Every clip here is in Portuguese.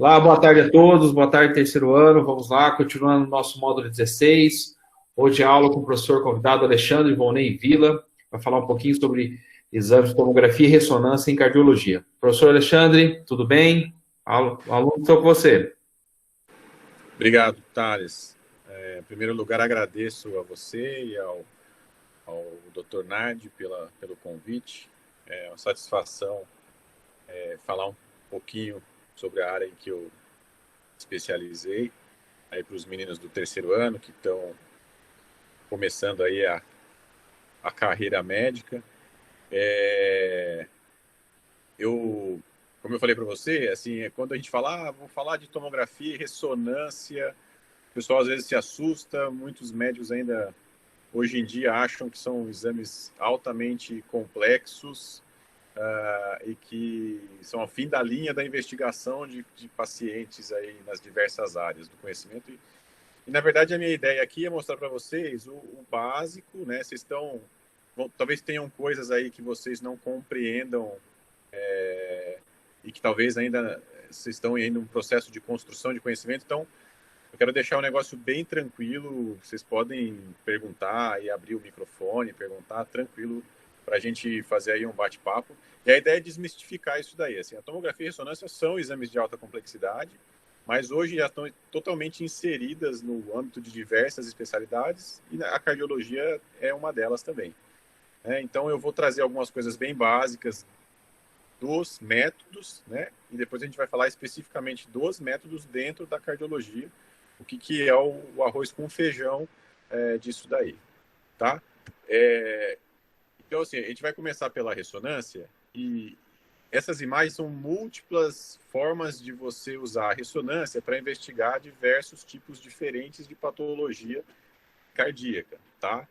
Olá, boa tarde a todos, boa tarde, terceiro ano. Vamos lá, continuando o nosso módulo 16. Hoje a aula com o professor convidado Alexandre Volney Vila, vai falar um pouquinho sobre exames de tomografia e ressonância em cardiologia. Professor Alexandre, tudo bem? Aluno, estou com você. Obrigado, Thales. Em primeiro lugar, agradeço a você e ao Dr. Nadi pelo convite. É uma satisfação falar um pouquinho sobre a área em que eu especializei, aí para os meninos do terceiro ano que estão começando aí a carreira médica. Como eu falei para você, assim, quando a gente fala, vou falar de tomografia e ressonância, o pessoal às vezes se assusta, muitos médicos ainda hoje em dia acham que são exames altamente complexos e que são ao fim da linha da investigação de pacientes aí nas diversas áreas do conhecimento. E, na verdade, a minha ideia aqui é mostrar para vocês o básico, né? Vocês talvez tenham coisas aí que vocês não compreendam e que talvez ainda vocês estão em um processo de construção de conhecimento. Então, eu quero deixar um negócio bem tranquilo. Vocês podem perguntar e abrir o microfone, perguntar tranquilo para a gente fazer aí um bate-papo. E a ideia é desmistificar isso daí. Assim, a tomografia e a ressonância são exames de alta complexidade, mas hoje já estão totalmente inseridas no âmbito de diversas especialidades e a cardiologia é uma delas também. Então, eu vou trazer algumas coisas bem básicas dos métodos, né? E depois a gente vai falar especificamente dos métodos dentro da cardiologia, o que é o arroz com feijão disso daí, tá? Então, assim, a gente vai começar pela ressonância e essas imagens são múltiplas formas de você usar a ressonância para investigar diversos tipos diferentes de patologia cardíaca, tá?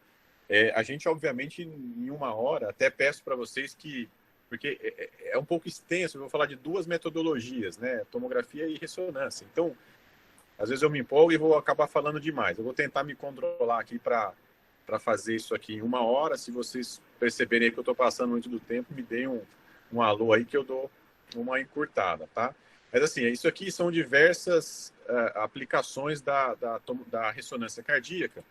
A gente, obviamente, em uma hora, até peço para vocês que, porque é um pouco extenso, eu vou falar de duas metodologias, né? Tomografia e ressonância. Então, às vezes eu me empolgo e vou acabar falando demais. Eu vou tentar me controlar aqui para fazer isso aqui em uma hora. Se vocês perceberem que eu estou passando muito do tempo, me deem um alô aí que eu dou uma encurtada, tá? Mas assim, isso aqui são diversas aplicações da ressonância cardíaca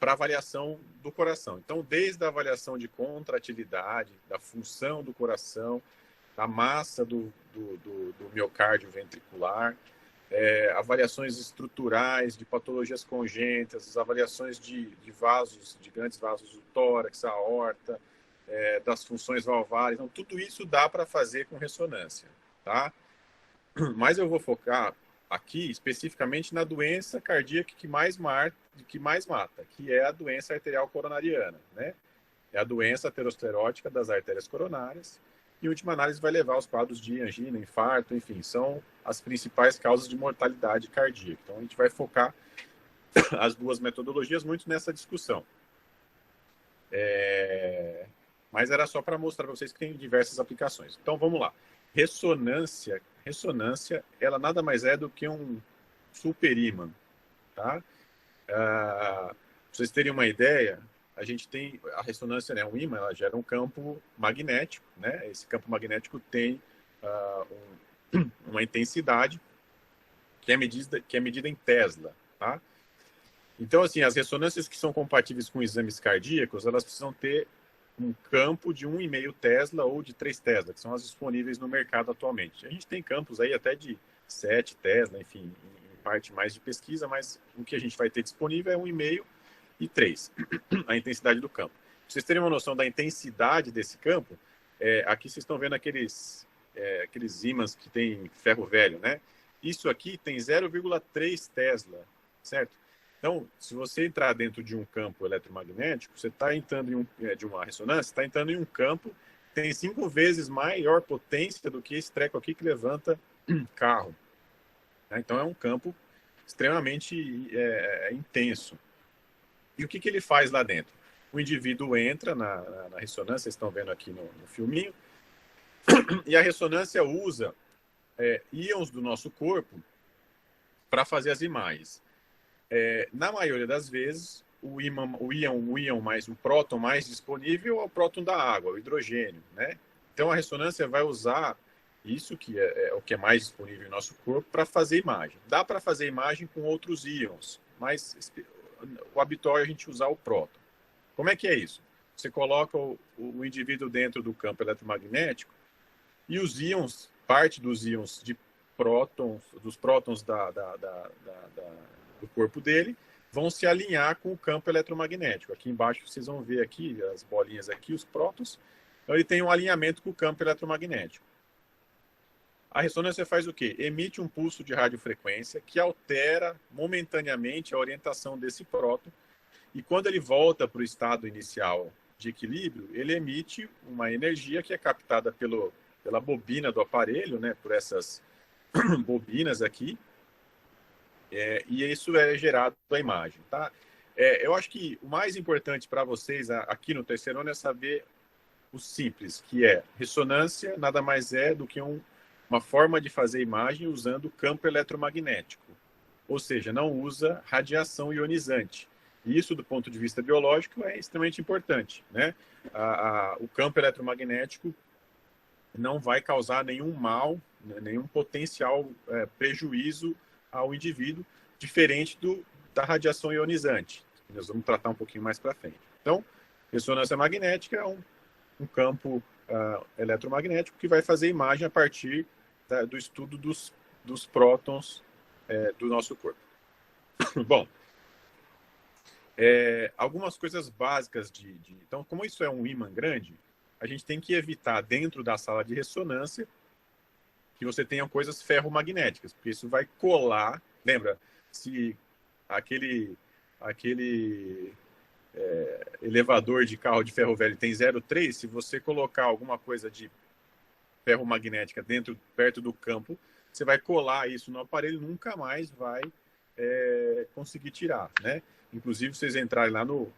para avaliação do coração. Então, desde a avaliação de contratilidade, da função do coração, da massa do miocárdio ventricular, avaliações estruturais de patologias congênitas, avaliações de vasos, de grandes vasos do tórax, a aorta, das funções valvares. Então, tudo isso dá para fazer com ressonância, tá? Mas eu vou focar aqui especificamente na doença cardíaca que mais mata, que é a doença arterial coronariana, né? É a doença aterosclerótica das artérias coronárias. E, em última análise, vai levar aos quadros de angina, infarto, enfim, são as principais causas de mortalidade cardíaca. Então, a gente vai focar as duas metodologias muito nessa discussão. Mas era só para mostrar para vocês que tem diversas aplicações. Então, vamos lá. Ressonância, ela nada mais é do que um superímã, tá? Para vocês terem uma ideia, a gente tem a ressonância, né, um ímã, ela gera um campo magnético, né? Esse campo magnético tem uma intensidade que é medida em Tesla, tá? Então, assim, as ressonâncias que são compatíveis com exames cardíacos, elas precisam ter um campo de 1,5 Tesla ou de 3 Tesla, que são as disponíveis no mercado atualmente. A gente tem campos aí até de 7 Tesla, enfim, em parte mais de pesquisa, mas o que a gente vai ter disponível é 1,5 e 3, a intensidade do campo. Pra vocês terem uma noção da intensidade desse campo, aqui vocês estão vendo aqueles ímãs que tem ferro velho, né? Isso aqui tem 0,3 Tesla, certo? Então, se você entrar dentro de um campo eletromagnético, você está entrando de uma ressonância, está entrando em um campo que tem 5 vezes maior potência do que esse treco aqui que levanta carro. Então, é um campo extremamente intenso. E o que ele faz lá dentro? O indivíduo entra na ressonância, vocês estão vendo aqui no filminho, e a ressonância usa íons do nosso corpo para fazer as imagens. Na maioria das vezes, o íon mais o próton mais disponível é o próton da água, o hidrogênio, né? Então a ressonância vai usar Isso que é o que é mais disponível em nosso corpo para fazer imagem. Dá para fazer imagem com outros íons, mas o habitual é a gente usar o próton. Como é que é isso? Você coloca o indivíduo dentro do campo eletromagnético e os íons, parte dos íons de prótons, dos prótons do corpo dele, vão se alinhar com o campo eletromagnético. Aqui embaixo vocês vão ver aqui, as bolinhas aqui, os prótons. Então ele tem um alinhamento com o campo eletromagnético. A ressonância faz o quê? Emite um pulso de radiofrequência que altera momentaneamente a orientação desse próton, e quando ele volta para o estado inicial de equilíbrio, ele emite uma energia que é captada pela bobina do aparelho, né, por essas bobinas aqui, e isso é gerado da imagem. Tá? Eu acho que o mais importante para vocês aqui no terceiro ano é saber o simples, que é ressonância nada mais é do que uma forma de fazer imagem usando campo eletromagnético, ou seja, não usa radiação ionizante. E isso, do ponto de vista biológico, é extremamente importante, né? O campo eletromagnético não vai causar nenhum mal, nenhum potencial prejuízo ao indivíduo, diferente da radiação ionizante, que nós vamos tratar um pouquinho mais para frente. Então, ressonância magnética é um campo eletromagnético que vai fazer imagem a partir do estudo dos prótons do nosso corpo. Bom, algumas coisas básicas Então, como isso é um ímã grande, a gente tem que evitar, dentro da sala de ressonância, que você tenha coisas ferromagnéticas, porque isso vai colar. Lembra, se aquele elevador de carro de ferro velho tem 0,3, se você colocar alguma coisa de ferromagnética perto do campo, você vai colar isso no aparelho, nunca mais vai conseguir tirar, né? Inclusive, vocês entrarem lá no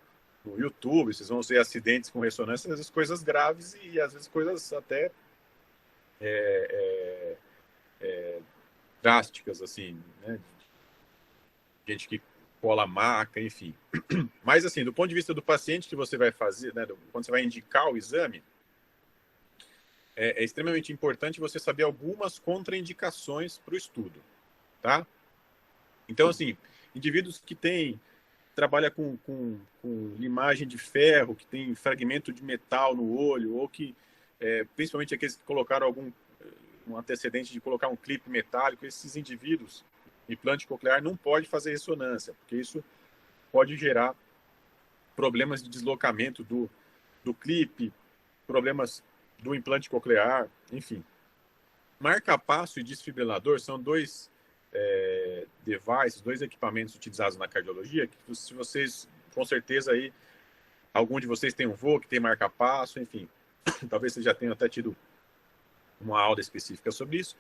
YouTube, vocês vão ver acidentes com ressonância, às vezes coisas graves e às vezes coisas até drásticas, assim, né? Gente que cola maca, enfim. Mas, assim, do ponto de vista do paciente que você vai fazer, né, quando você vai indicar o exame, é extremamente importante você saber algumas contraindicações para o estudo, tá? Então, assim, indivíduos que trabalha com limagem de ferro, que tem fragmento de metal no olho, ou que, principalmente aqueles que colocaram um antecedente de colocar um clipe metálico, esses indivíduos, implante coclear não pode fazer ressonância, porque isso pode gerar problemas de deslocamento do clipe, problemas do implante coclear, enfim. Marca-passo e desfibrilador são dois devices, dois equipamentos utilizados na cardiologia, que se vocês, com certeza aí, algum de vocês tem um voo que tem marca-passo, enfim, talvez vocês já tenham até tido uma aula específica sobre isso,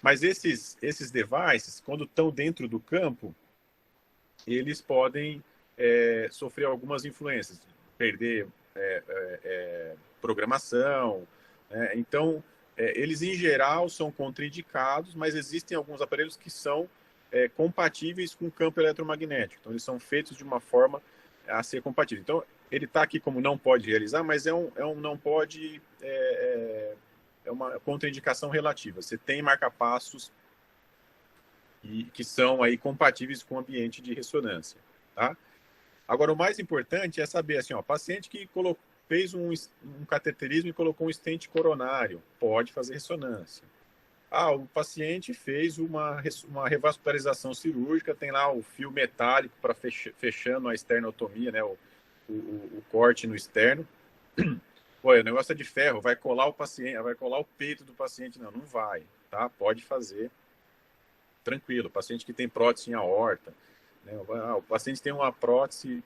mas esses devices, quando estão dentro do campo, eles podem sofrer algumas influências, perder programação, então eles, em geral, são contraindicados, mas existem alguns aparelhos que são compatíveis com o campo eletromagnético. Então, eles são feitos de uma forma a ser compatível. Então, ele está aqui como não pode realizar, mas é um não pode... é uma contraindicação relativa. Você tem marca-passos que são aí compatíveis com o ambiente de ressonância, tá? Agora, o mais importante é saber, assim, paciente que fez um cateterismo e colocou um stent coronário, pode fazer ressonância. O paciente fez uma revascularização cirúrgica, tem lá o fio metálico para fechando a esternotomia, né, o corte no externo. O negócio é de ferro, vai colar o paciente, vai colar o peito do paciente. Não vai, tá? Pode fazer tranquilo. O paciente que tem prótese em aorta, né? O paciente tem uma prótese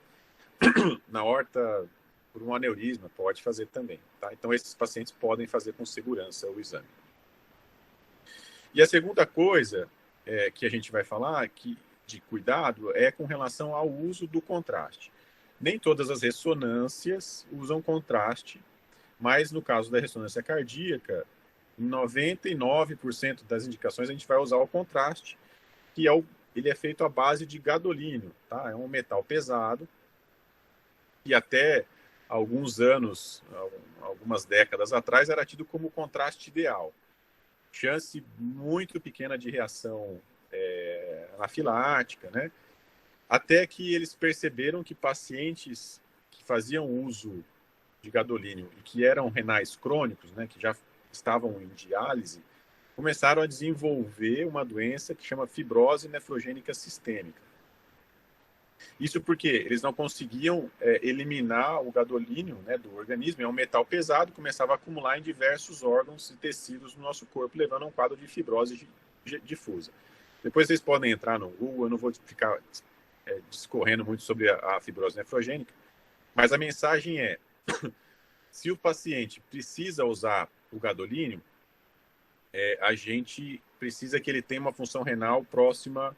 na aorta por um aneurisma, pode fazer também, tá? Então, esses pacientes podem fazer com segurança o exame. E a segunda coisa que a gente vai falar de cuidado é com relação ao uso do contraste. Nem todas as ressonâncias usam contraste, mas no caso da ressonância cardíaca, em 99% das indicações a gente vai usar o contraste, que ele é feito à base de gadolínio, tá? É um metal pesado e até alguns anos, algumas décadas atrás, era tido como contraste ideal. chance muito pequena de reação anafilática, né? Até que eles perceberam que pacientes que faziam uso de gadolínio e que eram renais crônicos, né, que já estavam em diálise, começaram a desenvolver uma doença que chama fibrose nefrogênica sistêmica. Isso porque eles não conseguiam eliminar o gadolínio, né, do organismo, é um metal pesado, começava a acumular em diversos órgãos e tecidos do nosso corpo, levando a um quadro de fibrose difusa. Depois vocês podem entrar no Google, eu não vou ficar discorrendo muito sobre a fibrose nefrogênica, mas a mensagem é, se o paciente precisa usar o gadolínio, a gente precisa que ele tenha uma função renal próxima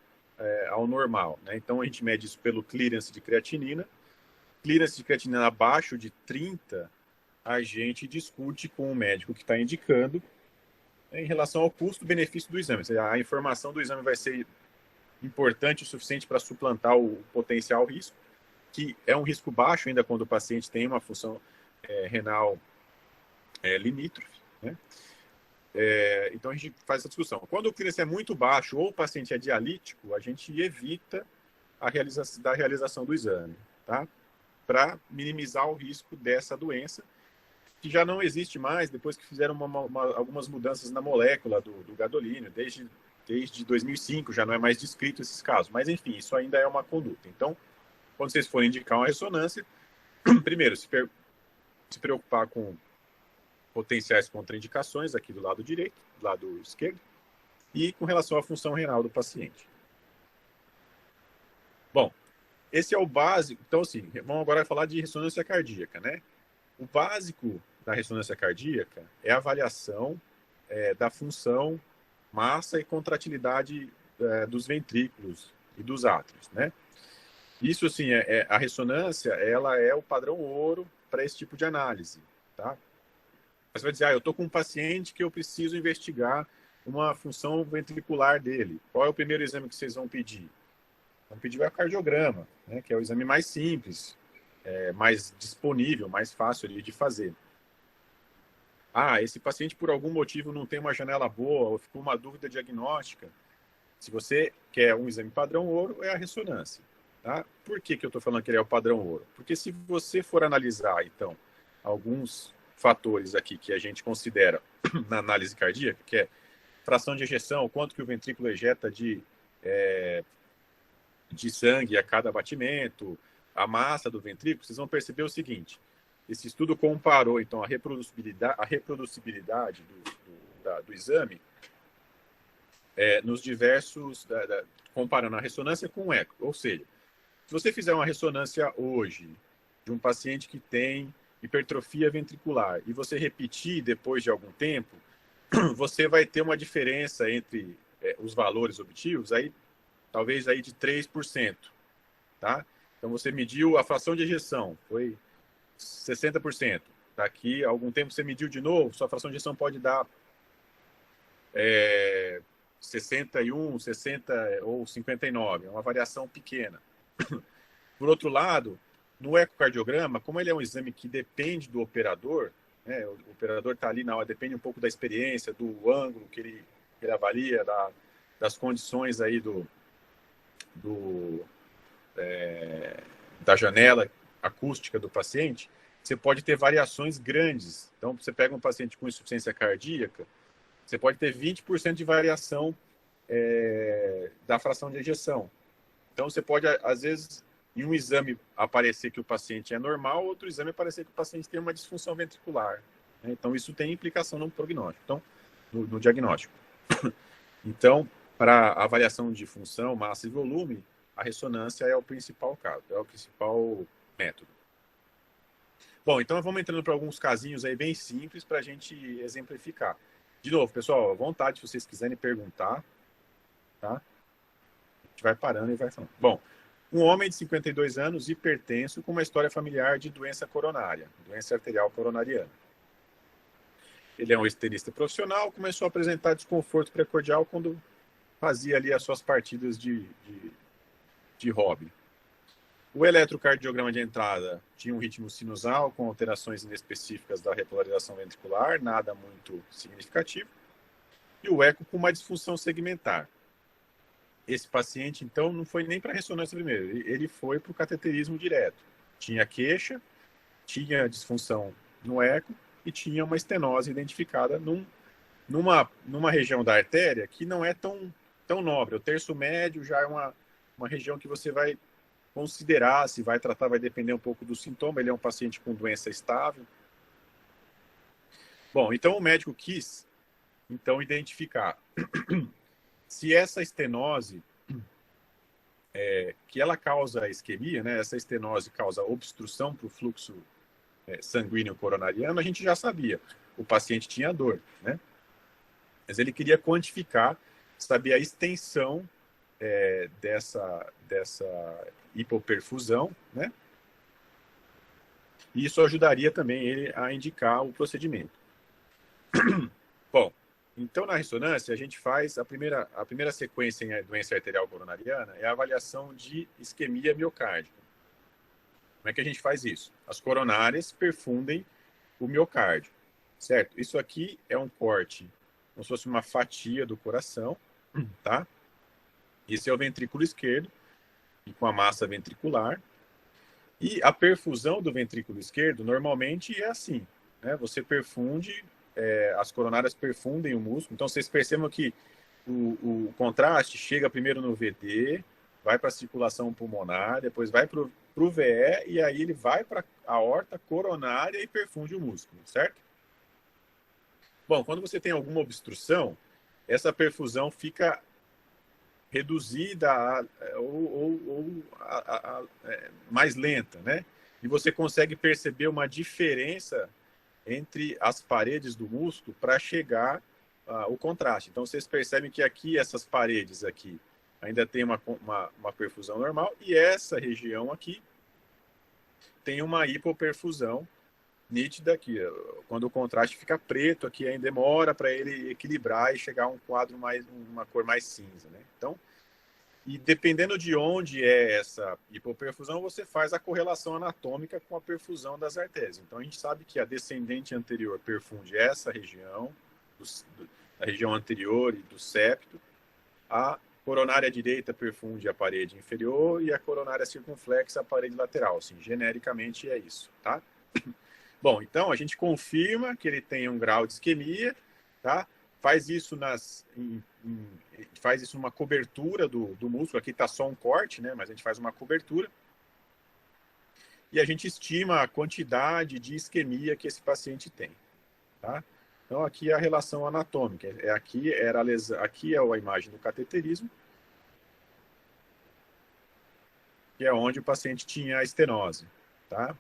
ao normal, né? Então a gente mede isso pelo clearance de creatinina. Clearance de creatinina abaixo de 30, a gente discute com o médico que está indicando em relação ao custo-benefício do exame. Ou seja, a informação do exame vai ser importante o suficiente para suplantar o potencial risco, que é um risco baixo ainda quando o paciente tem uma função renal limítrofe, né? Então a gente faz essa discussão. Quando o clearance é muito baixo ou o paciente é dialítico, a gente evita a realização do exame, tá? Para minimizar o risco dessa doença, que já não existe mais depois que fizeram algumas mudanças na molécula do gadolínio, desde 2005 já não é mais descrito esses casos. Mas enfim, isso ainda é uma conduta. Então, quando vocês forem indicar uma ressonância, primeiro, se preocupar com potenciais contraindicações aqui do lado direito, do lado esquerdo, e com relação à função renal do paciente. Bom, esse é o básico. Então, assim, vamos agora falar de ressonância cardíaca, né? O básico da ressonância cardíaca é a avaliação da função, massa e contratilidade dos ventrículos e dos átrios, né? Isso, assim, a ressonância, ela é o padrão ouro para esse tipo de análise, tá? Você vai dizer, eu estou com um paciente que eu preciso investigar uma função ventricular dele. Qual é o primeiro exame que vocês vão pedir? Vão pedir o ecocardiograma, né, que é o exame mais simples, mais disponível, mais fácil ali de fazer. Esse paciente por algum motivo não tem uma janela boa ou ficou uma dúvida diagnóstica. Se você quer um exame padrão ouro, é a ressonância. Tá? Por que eu estou falando que ele é o padrão ouro? Porque se você for analisar, então, alguns fatores aqui que a gente considera na análise cardíaca, que é fração de ejeção, quanto que o ventrículo ejeta de sangue a cada batimento, a massa do ventrículo, vocês vão perceber o seguinte: esse estudo comparou, então, a reproducibilidade do exame nos diversos, comparando a ressonância com o eco. Ou seja, se você fizer uma ressonância hoje de um paciente que tem hipertrofia ventricular e você repetir depois de algum tempo, você vai ter uma diferença entre os valores obtidos, aí, talvez aí de 3%. Tá? Então você mediu a fração de ejeção, foi 60%. Daqui a algum tempo você mediu de novo, sua fração de ejeção pode dar 61, 60 ou 59. É uma variação pequena. Por outro lado, no ecocardiograma, como ele é um exame que depende do operador, né, o operador está ali na hora, depende um pouco da experiência, do ângulo que ele avalia, das condições aí da janela acústica do paciente, você pode ter variações grandes. Então, você pega um paciente com insuficiência cardíaca, você pode ter 20% de variação da fração de ejeção. Então, você pode, às vezes, em um exame aparecer que o paciente é normal, outro exame aparecer que o paciente tem uma disfunção ventricular. Né? Então, isso tem implicação no prognóstico, então, no diagnóstico. Então, para avaliação de função, massa e volume, a ressonância é o principal caso, é o principal método. Bom, então vamos entrando para alguns casinhos aí bem simples para a gente exemplificar. De novo, pessoal, à vontade, se vocês quiserem perguntar, tá? A gente vai parando e vai falando. Bom, um homem de 52 anos, hipertenso, com uma história familiar de doença coronária, doença arterial coronariana. Ele é um estenista profissional, começou a apresentar desconforto precordial quando fazia ali as suas partidas de hobby. O eletrocardiograma de entrada tinha um ritmo sinusal com alterações inespecíficas da repolarização ventricular, nada muito significativo. e o eco com uma disfunção segmentar. Esse paciente, então, não foi nem para ressonância primeiro, ele foi para o cateterismo direto. Tinha queixa, tinha disfunção no eco e tinha uma estenose identificada numa região da artéria que não é tão nobre. O terço médio já é uma região que você vai considerar, se vai tratar, vai depender um pouco do sintoma. Ele é um paciente com doença estável. Bom, então o médico quis, então, identificar se essa estenose, que ela causa isquemia, né? Essa estenose causa obstrução para o fluxo sanguíneo coronariano, a gente já sabia. O paciente tinha dor, né? Mas ele queria quantificar, saber a extensão dessa hipoperfusão, né? E isso ajudaria também ele a indicar o procedimento. Bom, então na ressonância a gente faz a primeira sequência em doença arterial coronariana é a avaliação de isquemia miocárdica. Como é que a gente faz isso? As coronárias perfundem o miocárdio, certo? Isso aqui é um corte, como se fosse uma fatia do coração, tá? Esse é o ventrículo esquerdo, e com a massa ventricular. E a perfusão do ventrículo esquerdo normalmente é assim, né? Você perfunde, as coronárias perfundem o músculo. Então vocês percebam que o contraste chega primeiro no VD, vai para a circulação pulmonar, depois vai para o VE, e aí ele vai para a aorta coronária e perfunde o músculo, certo? Bom, quando você tem alguma obstrução, essa perfusão fica reduzida ou mais lenta, né? E você consegue perceber uma diferença entre as paredes do músculo para chegar o contraste. Então, vocês percebem que aqui, essas paredes aqui, ainda tem uma perfusão normal, e essa região aqui tem uma hipoperfusão nítida aqui. Quando o contraste fica preto, aqui ainda demora para ele equilibrar e chegar a um quadro uma cor mais cinza, né? Então, e dependendo de onde é essa hipoperfusão, você faz a correlação anatômica com a perfusão das artérias. Então, a gente sabe que a descendente anterior perfunde essa região, a região anterior e do septo. A coronária direita perfunde a parede inferior e a coronária circunflexa a parede lateral. Assim, genericamente é isso, tá? Bom, então a gente confirma que ele tem um grau de isquemia, tá? Faz isso faz isso numa cobertura do músculo. Aqui está só um corte, né? Mas a gente faz uma cobertura. E a gente estima a quantidade de isquemia que esse paciente tem, tá? Então aqui é a relação anatômica. Aqui é a imagem do cateterismo, que é onde o paciente tinha a estenose, tá?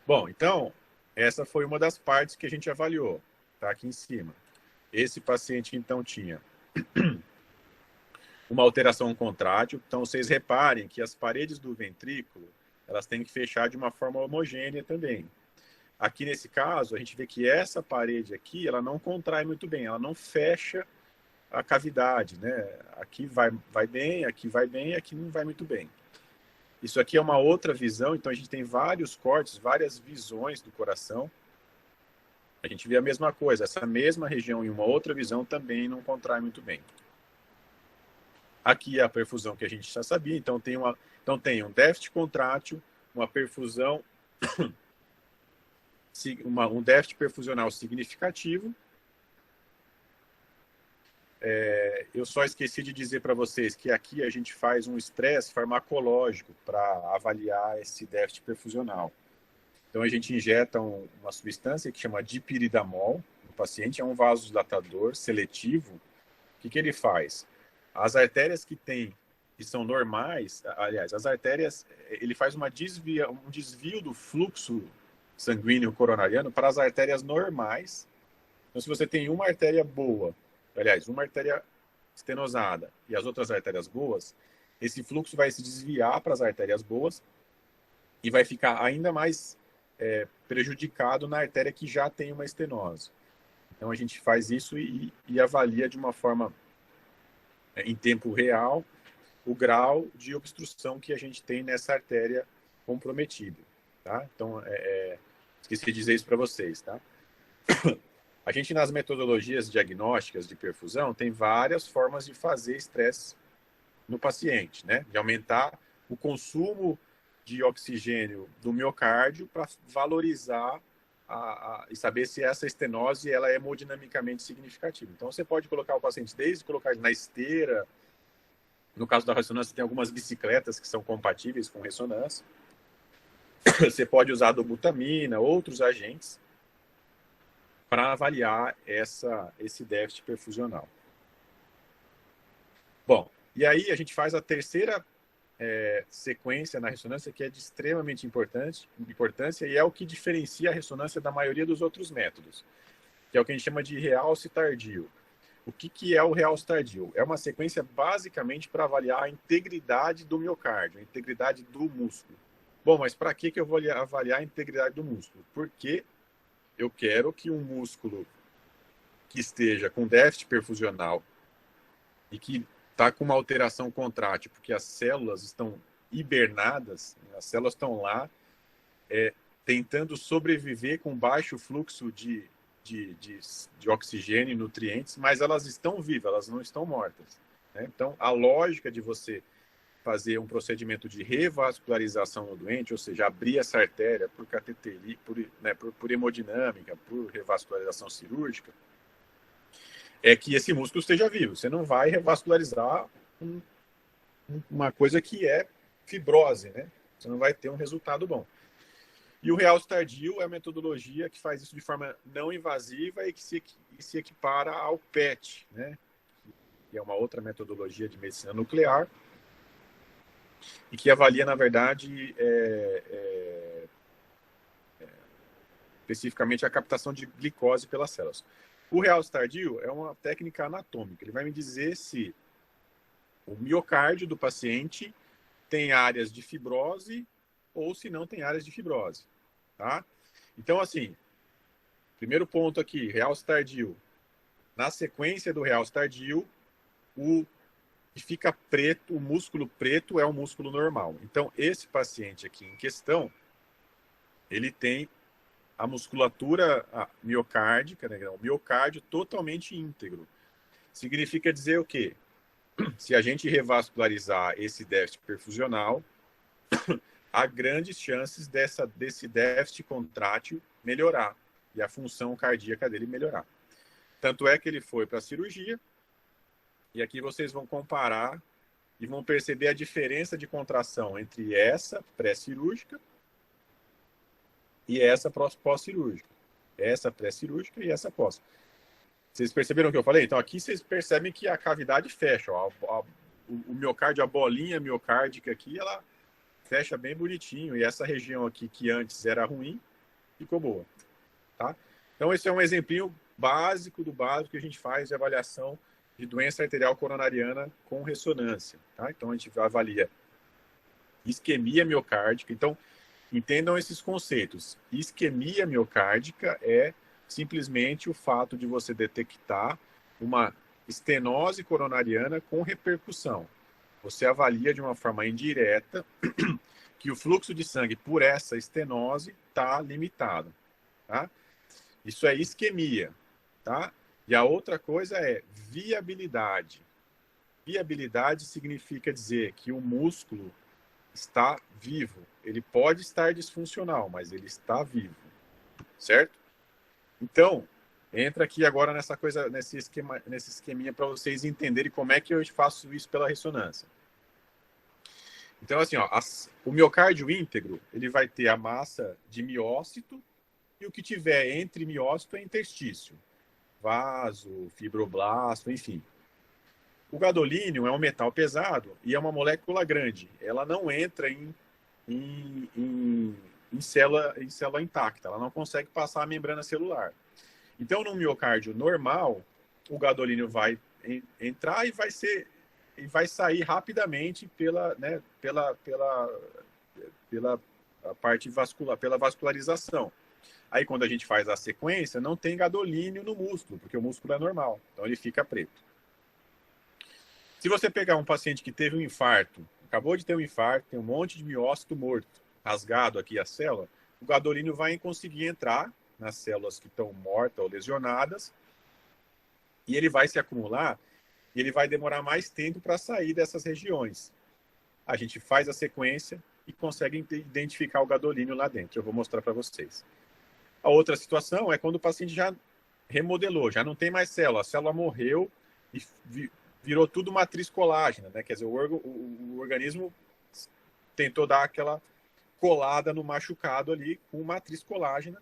Bom, então essa foi uma das partes que a gente avaliou, tá aqui em cima. Esse paciente então tinha uma alteração contrátil. Então vocês reparem que as paredes do ventrículo, elas têm que fechar de uma forma homogênea também. Aqui nesse caso, a gente vê que essa parede aqui, ela não contrai muito bem, ela não fecha a cavidade, né? Aqui vai bem, aqui não vai muito bem. Isso aqui é uma outra visão, então a gente tem vários cortes, várias visões do coração. A gente vê a mesma coisa, essa mesma região em uma outra visão também não contrai muito bem. Aqui é a perfusão que a gente já sabia, então tem um déficit contrátil, uma perfusão, um déficit perfusional significativo. Eu só esqueci de dizer para vocês que aqui a gente faz um estresse farmacológico para avaliar esse déficit perfusional. Então a gente injeta uma substância que chama dipiridamol no paciente, é um vasodilatador seletivo. O que ele faz? As artérias que são normais, aliás, as artérias, ele faz um desvio do fluxo sanguíneo coronariano para as artérias normais. Então, se você tem uma artéria boa, aliás, uma artéria estenosada e as outras artérias boas, esse fluxo vai se desviar para as artérias boas e vai ficar ainda mais prejudicado na artéria que já tem uma estenose. Então, a gente faz isso e avalia de uma forma em tempo real o grau de obstrução que a gente tem nessa artéria comprometida, tá? Então, esqueci de dizer isso para vocês, tá? A gente, nas metodologias diagnósticas de perfusão, tem várias formas de fazer estresse no paciente, né? De aumentar o consumo de oxigênio do miocárdio para valorizar e saber se essa estenose ela é hemodinamicamente significativa. Então, você pode colocar o paciente desde colocar na esteira. No caso da ressonância, tem algumas bicicletas que são compatíveis com ressonância. Você pode usar dobutamina, outros agentes, para avaliar esse déficit perfusional. Bom, e aí a gente faz a terceira sequência na ressonância, que é de extremamente importância e é o que diferencia a ressonância da maioria dos outros métodos, que é o que a gente chama de realce tardio. O que é o realce tardio? É uma sequência basicamente para avaliar a integridade do miocárdio, a integridade do músculo. Bom, mas para que eu vou avaliar a integridade do músculo? Porque eu quero que um músculo que esteja com déficit perfusional e que está com uma alteração contrátil, porque as células estão hibernadas, as células estão lá tentando sobreviver com baixo fluxo de oxigênio e nutrientes, mas elas estão vivas, elas não estão mortas, né? Então, a lógica de você fazer um procedimento de revascularização no doente, ou seja, abrir essa artéria por cateterismo, por hemodinâmica, por revascularização cirúrgica, é que esse músculo esteja vivo. Você não vai revascularizar uma coisa que é fibrose, né? Você não vai ter um resultado bom. E o realce tardio é a metodologia que faz isso de forma não invasiva e que se equipara ao PET, né? Que é uma outra metodologia de medicina nuclear, e que avalia, na verdade, especificamente a captação de glicose pelas células. O realce tardio é uma técnica anatômica. Ele vai me dizer se o miocárdio do paciente tem áreas de fibrose ou se não tem áreas de fibrose, tá? Então, assim, primeiro ponto aqui, realce tardio. Na sequência do realce tardio, o que fica preto, o músculo preto é o músculo normal. Então, esse paciente aqui em questão, ele tem a musculatura miocárdica, né, o miocárdio totalmente íntegro. Significa dizer o quê? Se a gente revascularizar esse déficit perfusional, há grandes chances desse déficit contrátil melhorar e a função cardíaca dele melhorar. Tanto é que ele foi para a cirurgia, e aqui vocês vão comparar e vão perceber a diferença de contração entre essa pré-cirúrgica e essa pós-cirúrgica. Essa pré-cirúrgica e essa pós. Vocês perceberam o que eu falei? Então aqui vocês percebem que a cavidade fecha. Ó, o miocárdio, a bolinha miocárdica aqui, ela fecha bem bonitinho. E essa região aqui que antes era ruim, ficou boa. Tá? Então esse é um exemplinho básico do básico que a gente faz de avaliação de doença arterial coronariana com ressonância. Tá? Então a gente avalia isquemia miocárdica. Então entendam esses conceitos. Isquemia miocárdica é simplesmente o fato de você detectar uma estenose coronariana com repercussão. Você avalia de uma forma indireta que o fluxo de sangue por essa estenose está limitado. Tá? Isso é isquemia. Tá? E a outra coisa é viabilidade. Viabilidade significa dizer que o músculo está vivo. Ele pode estar disfuncional, mas ele está vivo. Certo? Então, entra aqui agora nessa coisa, nesse esqueminha para vocês entenderem como é que eu faço isso pela ressonância. Então, assim, ó, o miocárdio íntegro, ele vai ter a massa de miócito e o que tiver entre miócito é interstício. Vaso, fibroblasto, enfim. O gadolínio é um metal pesado e é uma molécula grande. Ela não entra em célula intacta. Ela não consegue passar a membrana celular. Então, no miocárdio normal, o gadolínio vai entrar e vai sair rapidamente pela parte vascular, pela vascularização. Aí, quando a gente faz a sequência, não tem gadolínio no músculo, porque o músculo é normal. Então, ele fica preto. Se você pegar um paciente que teve um infarto, acabou de ter um infarto, tem um monte de miócito morto, rasgado aqui a célula, o gadolínio vai conseguir entrar nas células que estão mortas ou lesionadas, e ele vai se acumular e ele vai demorar mais tempo para sair dessas regiões. A gente faz a sequência e consegue identificar o gadolínio lá dentro. Eu vou mostrar para vocês. A outra situação é quando o paciente já remodelou, já não tem mais célula, a célula morreu e virou tudo matriz colágena, né? Quer dizer, o organismo tentou dar aquela colada no machucado ali com matriz colágena,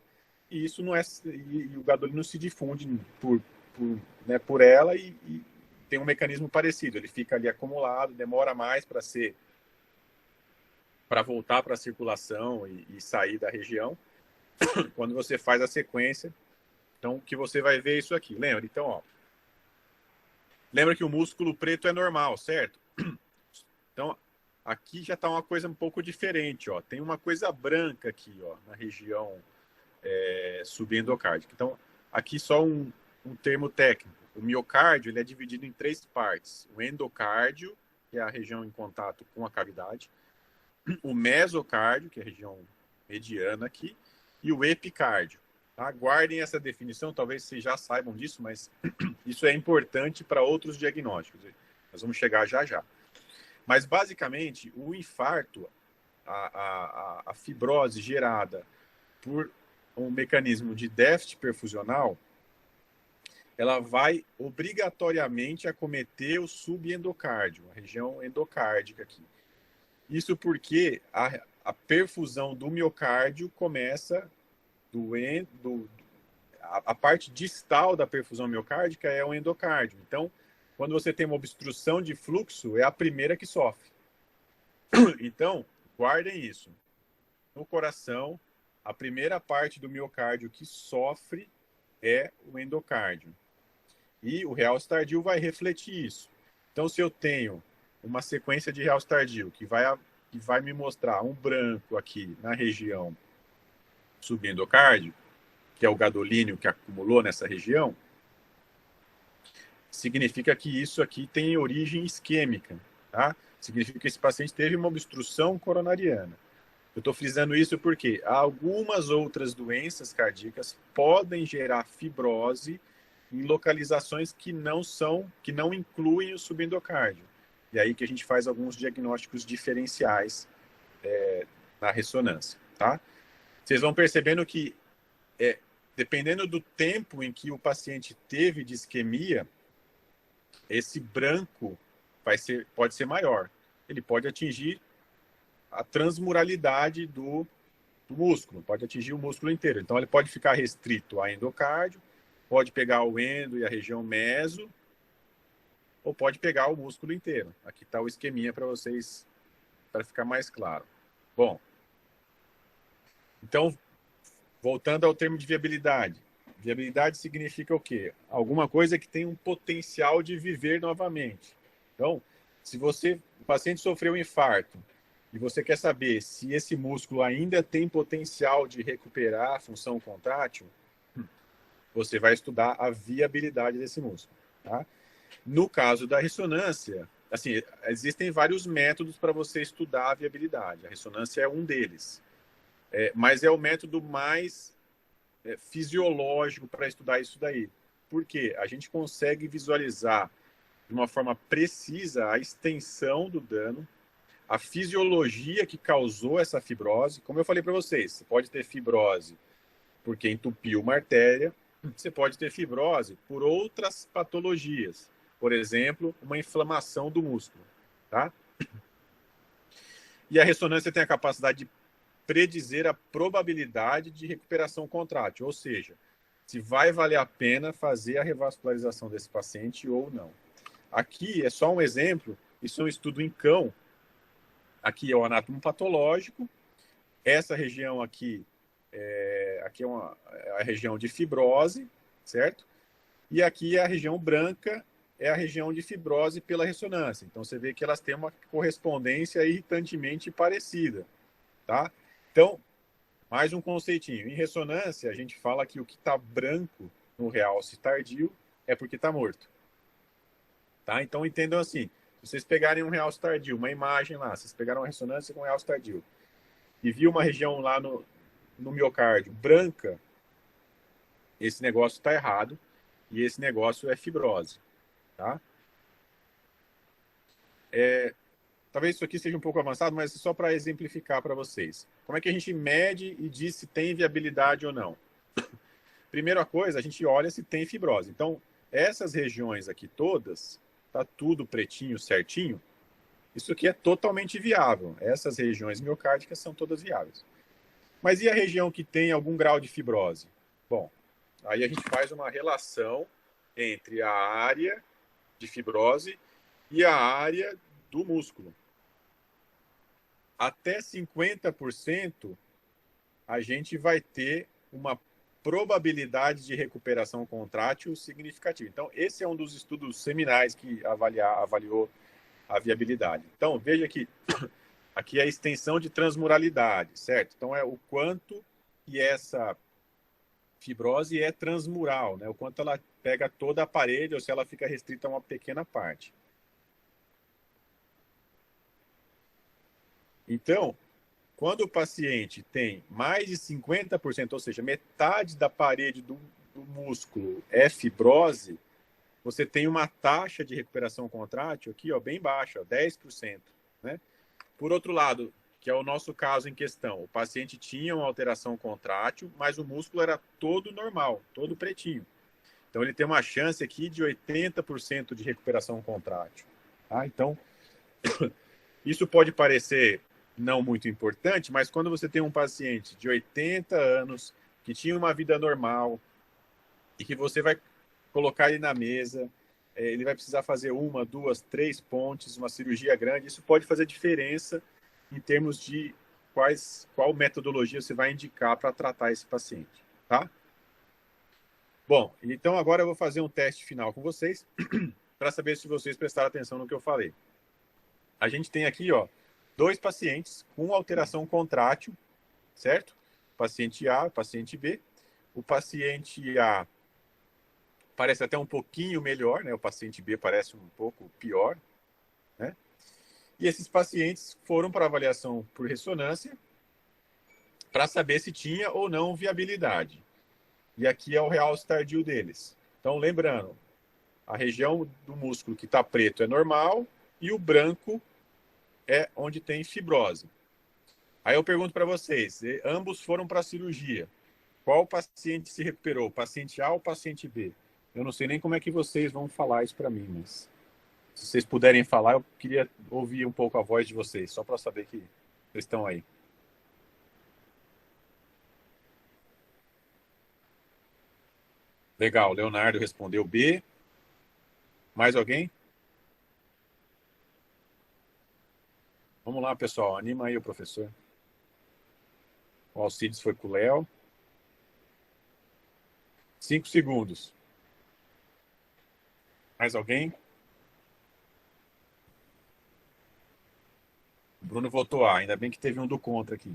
e isso não é, e o gadolínio se difunde por ela e tem um mecanismo parecido. Ele fica ali acumulado, demora mais para voltar para a circulação e sair da região. Quando você faz a sequência, então que você vai ver isso aqui. Lembra? Então, ó, lembra que o músculo preto é normal, certo? Então, aqui já está uma coisa um pouco diferente, ó. Tem uma coisa branca aqui, ó, na região subendocárdica. Então, aqui só um termo técnico. O miocárdio ele é dividido em 3 partes. O endocárdio, que é a região em contato com a cavidade. O mesocárdio, que é a região mediana aqui. E o epicárdio. Tá? Guardem essa definição, talvez vocês já saibam disso, mas isso é importante para outros diagnósticos. Nós vamos chegar já já. Mas, basicamente, o infarto, a fibrose gerada por um mecanismo de déficit perfusional, ela vai obrigatoriamente acometer o subendocárdio, a região endocárdica aqui. Isso porque a perfusão do miocárdio começa a parte distal da perfusão miocárdica é o endocárdio. Então, quando você tem uma obstrução de fluxo, é a primeira que sofre. Então, guardem isso. No coração, a primeira parte do miocárdio que sofre é o endocárdio. E o realce tardio vai refletir isso. Então, se eu tenho uma sequência de realce tardio que vai me mostrar um branco aqui na região subendocárdio, que é o gadolínio que acumulou nessa região, significa que isso aqui tem origem isquêmica, tá? Significa que esse paciente teve uma obstrução coronariana. Eu estou frisando isso porque algumas outras doenças cardíacas podem gerar fibrose em localizações que não incluem o subendocárdio. E aí que a gente faz alguns diagnósticos diferenciais na ressonância, tá? Vocês vão percebendo que, dependendo do tempo em que o paciente teve de isquemia, esse branco pode ser maior. Ele pode atingir a transmuralidade do músculo, pode atingir o músculo inteiro. Então, ele pode ficar restrito a endocárdio, pode pegar o endo e a região meso, ou pode pegar o músculo inteiro. Aqui está o esqueminha para vocês, para ficar mais claro. Bom, então, voltando ao termo de viabilidade. Viabilidade significa o quê? Alguma coisa que tem um potencial de viver novamente. Então, se o paciente sofreu um infarto e você quer saber se esse músculo ainda tem potencial de recuperar a função contrátil, você vai estudar a viabilidade desse músculo. Tá? No caso da ressonância, assim, existem vários métodos para você estudar a viabilidade. A ressonância é um deles. Mas é o método mais fisiológico para estudar isso daí. Por quê? A gente consegue visualizar de uma forma precisa a extensão do dano, a fisiologia que causou essa fibrose. Como eu falei para vocês, você pode ter fibrose porque entupiu uma artéria, você pode ter fibrose por outras patologias. Por exemplo, uma inflamação do músculo. Tá? E a ressonância tem a capacidade de predizer a probabilidade de recuperação contrátil, ou seja, se vai valer a pena fazer a revascularização desse paciente ou não. Aqui é só um exemplo, isso é um estudo em cão. Aqui é o anátomo patológico, essa região aqui é a região de fibrose, certo? E aqui a região branca é a região de fibrose pela ressonância. Então você vê que elas têm uma correspondência irritantemente parecida, tá? Então, mais um conceitinho. Em ressonância, a gente fala que o que está branco no realce tardio é porque está morto. Tá? Então, entendam assim. Se vocês pegarem um realce tardio, uma imagem lá, vocês pegaram uma ressonância com um realce tardio, e viu uma região lá no miocárdio branca, esse negócio está errado e esse negócio é fibrose, tá? Talvez isso aqui seja um pouco avançado, mas só para exemplificar para vocês. Como é que a gente mede e diz se tem viabilidade ou não? Primeira coisa, a gente olha se tem fibrose. Então, essas regiões aqui todas, tá tudo pretinho, certinho, isso aqui é totalmente viável. Essas regiões miocárdicas são todas viáveis. Mas e a região que tem algum grau de fibrose? Bom, aí a gente faz uma relação entre a área de fibrose e a área do músculo. Até 50% a gente vai ter uma probabilidade de recuperação contrátil significativa. Então, esse é um dos estudos seminais que avaliou a viabilidade. Então, veja que aqui é a extensão de transmuralidade, certo? Então, é o quanto que essa fibrose é transmural, né? O quanto ela pega toda a parede ou se ela fica restrita a uma pequena parte. Então, quando o paciente tem mais de 50%, ou seja, metade da parede do músculo é fibrose, você tem uma taxa de recuperação contrátil aqui, ó, bem baixa, ó, 10%. Né? Por outro lado, que é o nosso caso em questão, o paciente tinha uma alteração contrátil, mas o músculo era todo normal, todo pretinho. Então, ele tem uma chance aqui de 80% de recuperação contrátil. Tá? Então, isso pode parecer não muito importante, mas quando você tem um paciente de 80 anos, que tinha uma vida normal, e que você vai colocar ele na mesa, ele vai precisar fazer 1, 2, 3 pontes, uma cirurgia grande, isso pode fazer diferença em termos de qual metodologia você vai indicar para tratar esse paciente, tá? Bom, então agora eu vou fazer um teste final com vocês, para saber se vocês prestaram atenção no que eu falei. A gente tem aqui, ó, 2 pacientes com alteração contrátil, certo? Paciente A, paciente B. O paciente A parece até um pouquinho melhor, né? O paciente B parece um pouco pior, né? E esses pacientes foram para avaliação por ressonância para saber se tinha ou não viabilidade. E aqui é o realce tardio deles. Então, lembrando, a região do músculo que está preto é normal e o branco é onde tem fibrose. Aí eu pergunto para vocês, ambos foram para a cirurgia. Qual paciente se recuperou? Paciente A ou paciente B? Eu não sei nem como é que vocês vão falar isso para mim, mas se vocês puderem falar, eu queria ouvir um pouco a voz de vocês, só para saber que vocês estão aí. Legal, Leonardo respondeu B. Mais alguém? Vamos lá, pessoal. Anima aí o professor. O Alcides foi com o Léo. 5 segundos. Mais alguém? O Bruno votou A. Ainda bem que teve um do contra aqui.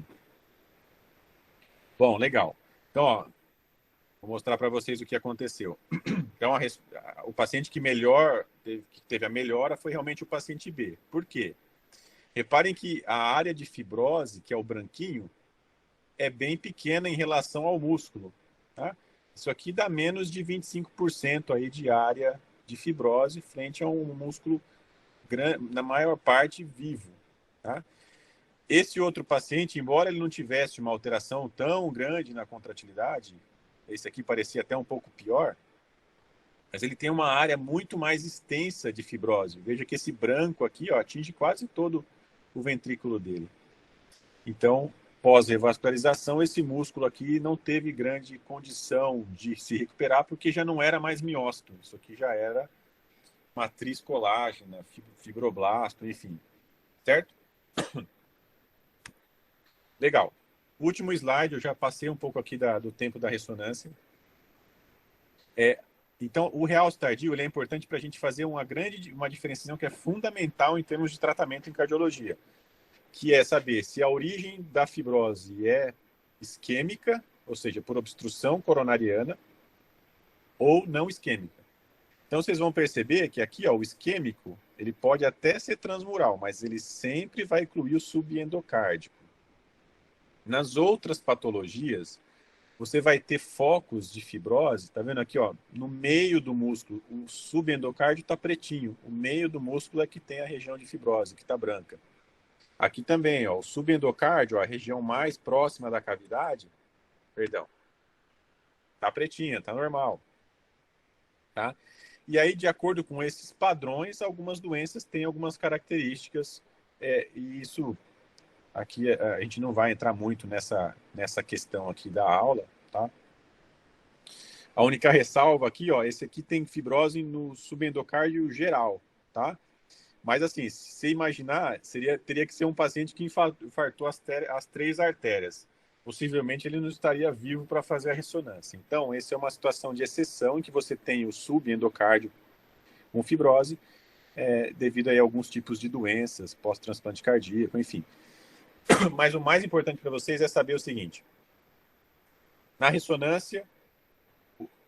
Bom, legal. Então, ó, vou mostrar para vocês o que aconteceu. Então, o paciente que teve a melhora foi realmente o paciente B. Por quê? Reparem que a área de fibrose, que é o branquinho, é bem pequena em relação ao músculo. Tá? Isso aqui dá menos de 25% aí de área de fibrose frente a um músculo, na maior parte, vivo. Tá? Esse outro paciente, embora ele não tivesse uma alteração tão grande na contratilidade, esse aqui parecia até um pouco pior, mas ele tem uma área muito mais extensa de fibrose. Veja que esse branco aqui, ó, atinge quase todo o ventrículo dele. Então, pós-revascularização, esse músculo aqui não teve grande condição de se recuperar porque já não era mais miócito. Isso aqui já era matriz colágena, fibroblasto, enfim. Certo? Legal. Último slide, eu já passei um pouco aqui do tempo da ressonância. Então, o realce tardio é importante para a gente fazer uma diferenciação que é fundamental em termos de tratamento em cardiologia, que é saber se a origem da fibrose é isquêmica, ou seja, por obstrução coronariana, ou não isquêmica. Então, vocês vão perceber que aqui, ó, o isquêmico, ele pode até ser transmural, mas ele sempre vai incluir o subendocárdico. Nas outras patologias, você vai ter focos de fibrose, tá vendo aqui, ó, no meio do músculo, o subendocárdio está pretinho, o meio do músculo é que tem a região de fibrose, que está branca. Aqui também, ó, o subendocárdio, ó, a região mais próxima da cavidade, perdão, tá pretinha, tá normal, tá? E aí, de acordo com esses padrões, algumas doenças têm algumas características, e isso aqui a gente não vai entrar muito nessa questão aqui da aula, tá? A única ressalva aqui, ó, esse aqui tem fibrose no subendocárdio geral, tá? Mas assim, se você imaginar, teria que ser um paciente que infartou as 3 artérias. Possivelmente ele não estaria vivo para fazer a ressonância. Então, essa é uma situação de exceção em que você tem o subendocárdio com fibrose, devido a alguns tipos de doenças, pós-transplante cardíaco, enfim. Mas o mais importante para vocês é saber o seguinte: na ressonância,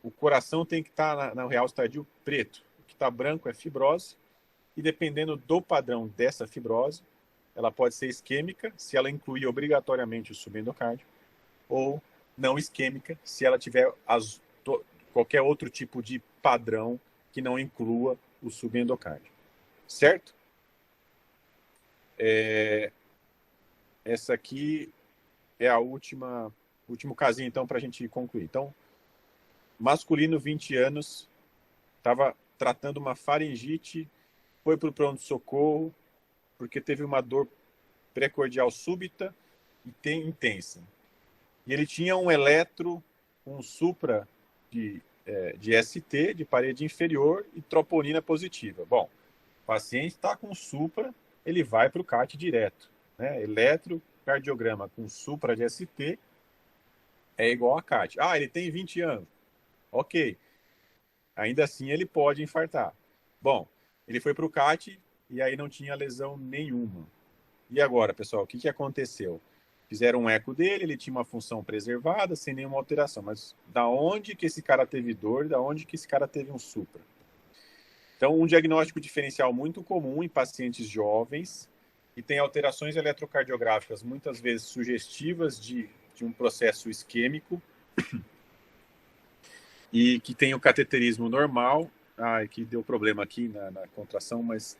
o coração tem que estar no realce tardio preto. O que está branco é fibrose, e dependendo do padrão dessa fibrose, ela pode ser isquêmica, se ela incluir obrigatoriamente o subendocárdio, ou não isquêmica, se ela tiver qualquer outro tipo de padrão que não inclua o subendocárdio. Certo? Essa aqui é o último casinho, então, para a gente concluir. Então, masculino, 20 anos, estava tratando uma faringite, foi para o pronto-socorro, porque teve uma dor precordial súbita e intensa. E ele tinha um eletro, um supra de ST, de parede inferior, e troponina positiva. Bom, o paciente está com supra, ele vai para o CAT direto, né? Eletrocardiograma com supra de ST é igual a CAT. Ah, ele tem 20 anos. Ok. Ainda assim, ele pode infartar. Bom, ele foi para o CAT e aí não tinha lesão nenhuma. E agora, pessoal, o que aconteceu? Fizeram um eco dele, ele tinha uma função preservada, sem nenhuma alteração. Mas da onde que esse cara teve dor? Da onde que esse cara teve um supra? Então, um diagnóstico diferencial muito comum em pacientes jovens que tem alterações eletrocardiográficas muitas vezes sugestivas de um processo isquêmico e que tem o cateterismo normal. Que deu problema aqui na contração, mas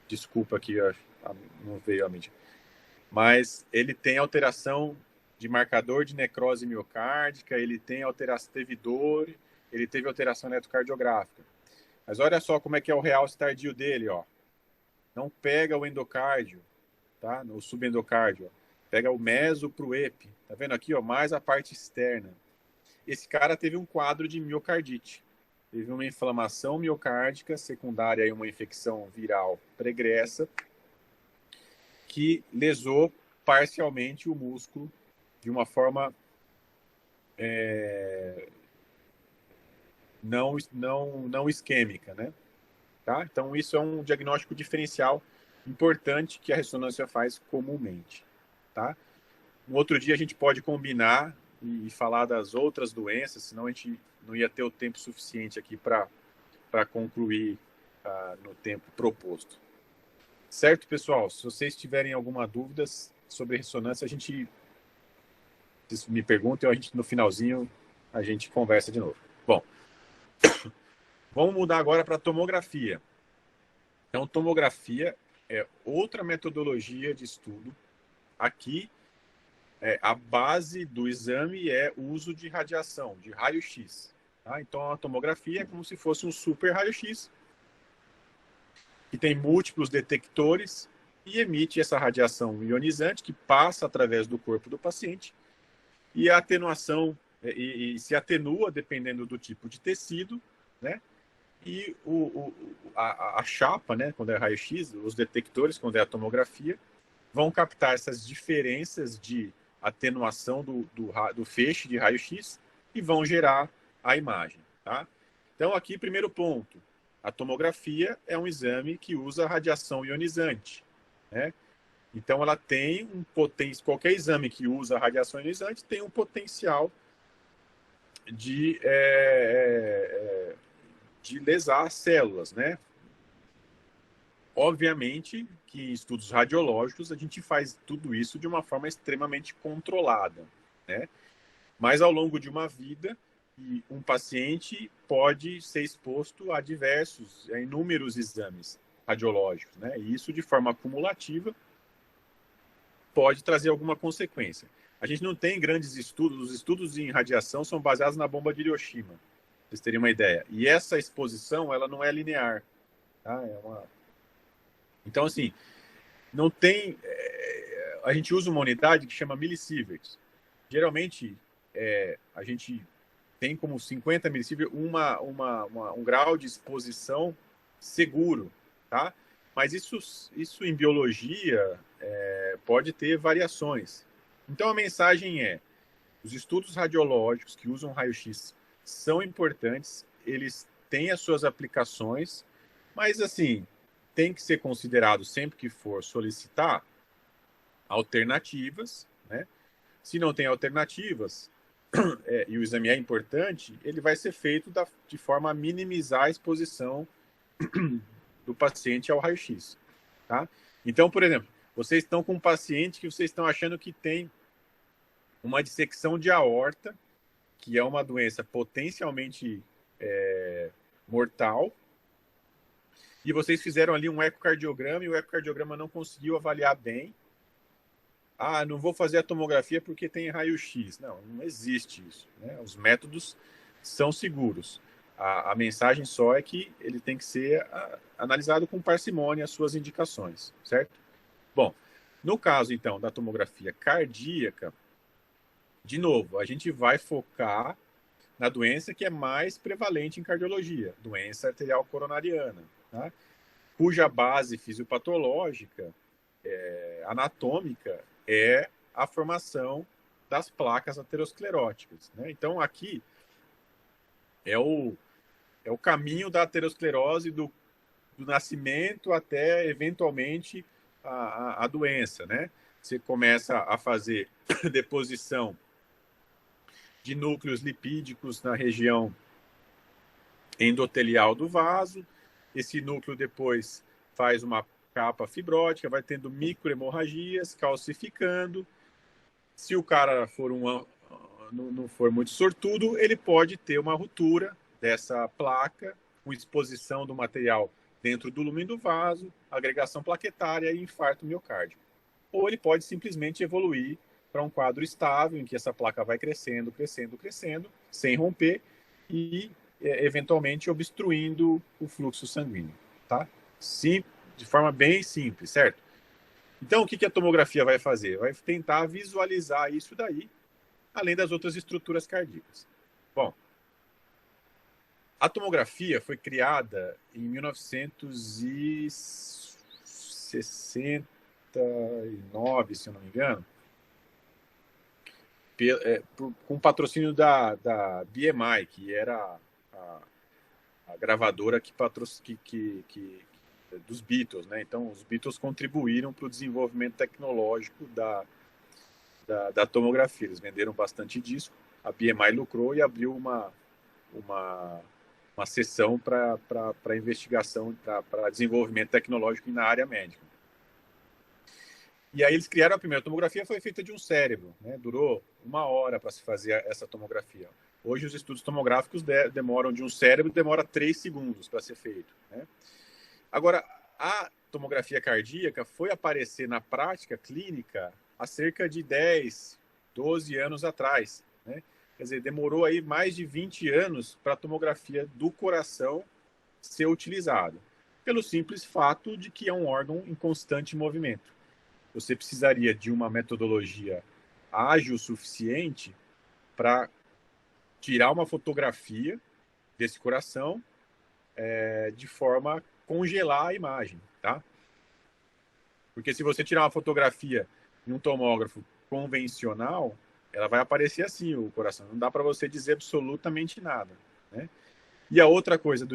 desculpa aqui, não veio a mídia. Mas ele tem alteração de marcador de necrose miocárdica, ele teve dor, ele teve alteração eletrocardiográfica. Mas olha só como é que é o realce tardio dele, ó. Não pega o endocárdio, tá? No subendocárdio, ó. Pega o meso pro epi. Tá vendo aqui, ó, mais a parte externa. Esse cara teve um quadro de miocardite. Teve uma inflamação miocárdica secundária a uma infecção viral pregressa que lesou parcialmente o músculo de uma forma não isquêmica, né? Tá? Então, isso é um diagnóstico diferencial importante que a ressonância faz comumente. Tá? Um outro dia a gente pode combinar e falar das outras doenças, senão a gente não ia ter o tempo suficiente aqui para concluir no tempo proposto. Certo, pessoal? Se vocês tiverem alguma dúvida sobre ressonância, a gente me pergunta e a gente, no finalzinho a gente conversa de novo. Bom, vamos mudar agora para tomografia. Então, tomografia é outra metodologia de estudo. Aqui, a base do exame é o uso de radiação, de raio-x. Tá? Então, a tomografia é como se fosse um super raio-x, que tem múltiplos detectores e emite essa radiação ionizante que passa através do corpo do paciente, e a atenuação e se atenua dependendo do tipo de tecido, né? E a chapa, né, quando é raio-x, os detectores, quando é a tomografia, vão captar essas diferenças de atenuação do feixe de raio-x e vão gerar a imagem. Tá? Então, aqui, primeiro ponto, a tomografia é um exame que usa radiação ionizante. Né? Então, ela tem qualquer exame que usa radiação ionizante tem um potencial de lesar células, né? Obviamente que em estudos radiológicos a gente faz tudo isso de uma forma extremamente controlada, né? Mas ao longo de uma vida, um paciente pode ser exposto a inúmeros exames radiológicos, né? E isso, de forma acumulativa, pode trazer alguma consequência. A gente não tem grandes estudos, os estudos em radiação são baseados na bomba de Hiroshima, pra vocês terem uma ideia. E essa exposição, ela não é linear. Tá? Então, assim, não tem... A gente usa uma unidade que chama millisieverts. Geralmente, a gente tem como 50 millisieverts um grau de exposição seguro, tá? Mas isso em biologia pode ter variações. Então, a mensagem os estudos radiológicos que usam raio-x são importantes, eles têm as suas aplicações, mas, assim, tem que ser considerado, sempre que for solicitar, alternativas, né? Se não tem alternativas, e o exame é importante, ele vai ser feito de forma a minimizar a exposição do paciente ao raio-x, tá? Então, por exemplo, vocês estão com um paciente que vocês estão achando que tem uma dissecção de aorta, que é uma doença potencialmente mortal, e vocês fizeram ali um ecocardiograma e o ecocardiograma não conseguiu avaliar bem. Ah, não vou fazer a tomografia porque tem raio-x. Não existe isso, né? Os métodos são seguros. A mensagem só é que ele tem que ser analisado com parcimônia as suas indicações, certo? Bom, no caso, então, da tomografia cardíaca, de novo, a gente vai focar na doença que é mais prevalente em cardiologia, doença arterial coronariana, tá? Cuja base fisiopatológica, anatômica, é a formação das placas ateroscleróticas, né? Então, aqui é o caminho da aterosclerose do nascimento até, eventualmente, a doença, né? Você começa a fazer deposição de núcleos lipídicos na região endotelial do vaso. Esse núcleo depois faz uma capa fibrótica, vai tendo microhemorragias, calcificando. Se o cara não for muito sortudo, ele pode ter uma ruptura dessa placa, com exposição do material dentro do lúmen do vaso, agregação plaquetária e infarto miocárdico. Ou ele pode simplesmente evoluir para um quadro estável, em que essa placa vai crescendo, crescendo, crescendo, sem romper e, eventualmente, obstruindo o fluxo sanguíneo. Tá? Sim, de forma bem simples, certo? Então, o que a tomografia vai fazer? Vai tentar visualizar isso daí, além das outras estruturas cardíacas. Bom, a tomografia foi criada em 1969, se eu não me engano, com patrocínio da BMI, que era a gravadora dos Beatles, né? Então, os Beatles contribuíram para o desenvolvimento tecnológico da tomografia. Eles venderam bastante disco, a BMI lucrou e abriu uma seção para investigação, para desenvolvimento tecnológico na área médica. E aí eles criaram a primeira tomografia, foi feita de um cérebro, né? Durou 1 hora para se fazer essa tomografia. Hoje os estudos tomográficos demoram de um cérebro, demora 3 segundos para ser feito, né? Agora, a tomografia cardíaca foi aparecer na prática clínica há cerca de 10, 12 anos atrás, né? Quer dizer, demorou aí mais de 20 anos para a tomografia do coração ser utilizada, pelo simples fato de que é um órgão em constante movimento. Você precisaria de uma metodologia ágil o suficiente para tirar uma fotografia desse coração de forma a congelar a imagem, tá? Porque se você tirar uma fotografia em um tomógrafo convencional, ela vai aparecer assim, o coração. Não dá para você dizer absolutamente nada, né? E a outra coisa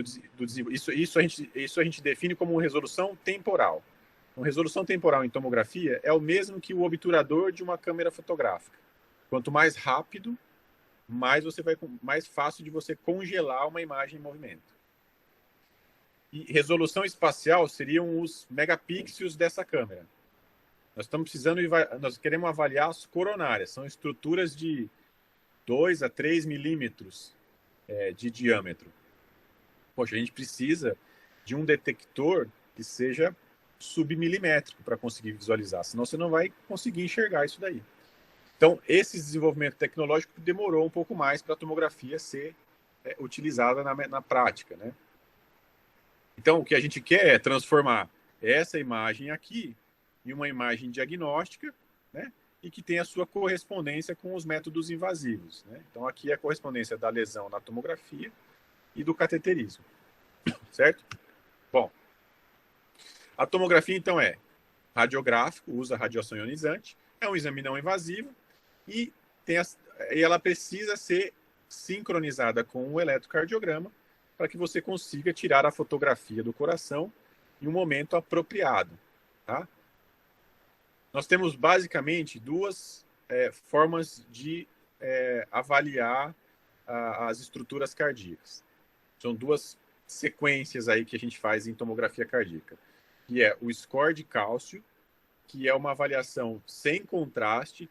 isso a gente define como resolução temporal. Uma resolução temporal em tomografia é o mesmo que o obturador de uma câmera fotográfica. Quanto mais rápido, mais fácil de você congelar uma imagem em movimento. E resolução espacial seriam os megapixels dessa câmera. Nós queremos avaliar as coronárias, são estruturas de 2 a 3 milímetros de diâmetro. Poxa, a gente precisa de um detector que seja submilimétrico para conseguir visualizar, senão você não vai conseguir enxergar isso daí. Então, esse desenvolvimento tecnológico demorou um pouco mais para a tomografia ser utilizada na prática, né? Então, o que a gente quer é transformar essa imagem aqui em uma imagem diagnóstica, né? E que tenha a sua correspondência com os métodos invasivos, né? Então, aqui é a correspondência da lesão na tomografia e do cateterismo, certo? Bom, a tomografia, então, é radiográfico, usa radiação ionizante, é um exame não invasivo e ela precisa ser sincronizada com o eletrocardiograma para que você consiga tirar a fotografia do coração em um momento apropriado, tá? Nós temos basicamente duas formas de avaliar as estruturas cardíacas. São duas sequências aí que a gente faz em tomografia cardíaca, que é o score de cálcio, que é uma avaliação sem contraste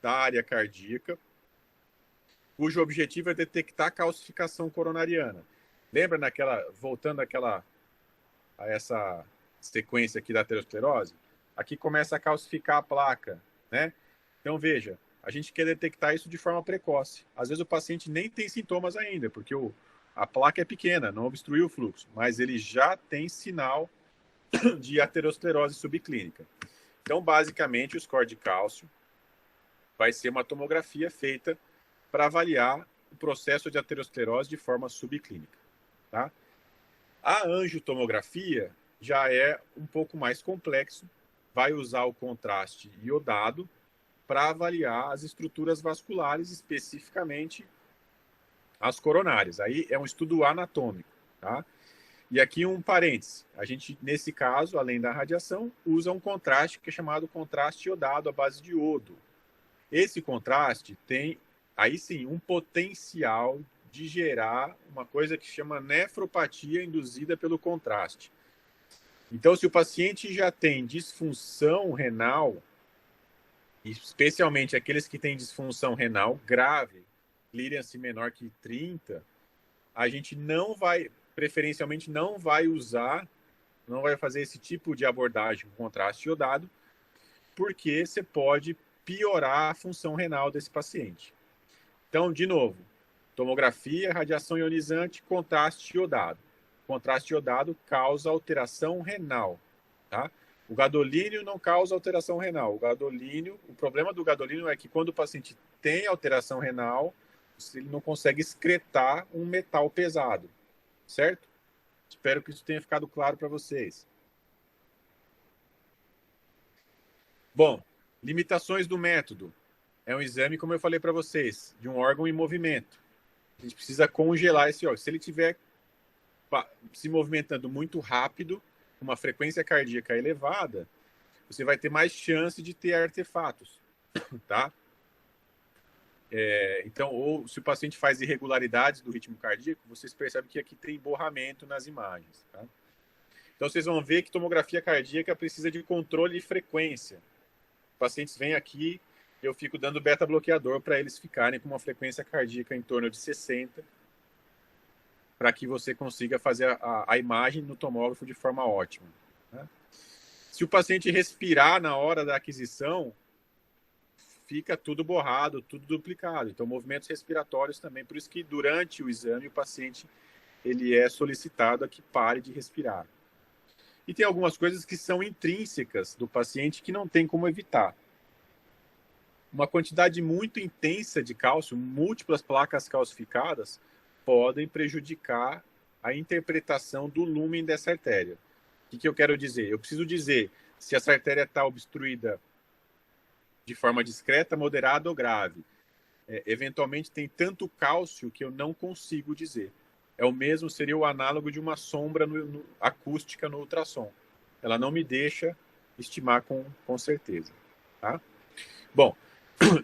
da área cardíaca, cujo objetivo é detectar calcificação coronariana. Lembra voltando a essa sequência aqui da aterosclerose? Aqui começa a calcificar a placa, né? Então, veja, a gente quer detectar isso de forma precoce. Às vezes o paciente nem tem sintomas ainda, porque a placa é pequena, não obstruiu o fluxo, mas ele já tem sinal de aterosclerose subclínica. Então, basicamente, o score de cálcio vai ser uma tomografia feita para avaliar o processo de aterosclerose de forma subclínica, tá? A angiotomografia já é um pouco mais complexo, vai usar o contraste iodado para avaliar as estruturas vasculares, especificamente as coronárias. Aí é um estudo anatômico, tá? E aqui um parêntese. A gente, nesse caso, além da radiação, usa um contraste que é chamado contraste iodado à base de iodo. Esse contraste tem, aí sim, um potencial de gerar uma coisa que chama nefropatia induzida pelo contraste. Então, se o paciente já tem disfunção renal, especialmente aqueles que têm disfunção renal grave, clearance menor que 30, a gente preferencialmente não vai fazer esse tipo de abordagem com contraste iodado, porque você pode piorar a função renal desse paciente. Então, de novo, tomografia, radiação ionizante, contraste iodado. Contraste iodado causa alteração renal, tá? O gadolínio não causa alteração renal. O problema do gadolínio é que quando o paciente tem alteração renal, ele não consegue excretar um metal pesado, certo? Espero que isso tenha ficado claro para vocês. Bom, limitações do método. É um exame, como eu falei para vocês, de um órgão em movimento. A gente precisa congelar esse órgão. Se ele estiver se movimentando muito rápido, com uma frequência cardíaca elevada, você vai ter mais chance de ter artefatos, tá? Então, ou se o paciente faz irregularidades do ritmo cardíaco, vocês percebem que aqui tem borramento nas imagens, tá? Então, vocês vão ver que tomografia cardíaca precisa de controle de frequência. Os pacientes vêm aqui, eu fico dando beta-bloqueador para eles ficarem com uma frequência cardíaca em torno de 60, para que você consiga fazer a imagem no tomógrafo de forma ótima, né? Se o paciente respirar na hora da aquisição, fica tudo borrado, tudo duplicado. Então, movimentos respiratórios também. Por isso que durante o exame, o paciente ele é solicitado a que pare de respirar. E tem algumas coisas que são intrínsecas do paciente que não tem como evitar. Uma quantidade muito intensa de cálcio, múltiplas placas calcificadas, podem prejudicar a interpretação do lúmen dessa artéria. O que eu quero dizer? Eu preciso dizer se essa artéria está obstruída de forma discreta, moderada ou grave. Eventualmente tem tanto cálcio que eu não consigo dizer. Seria o análogo de uma sombra acústica no ultrassom. Ela não me deixa estimar com certeza, tá? Bom,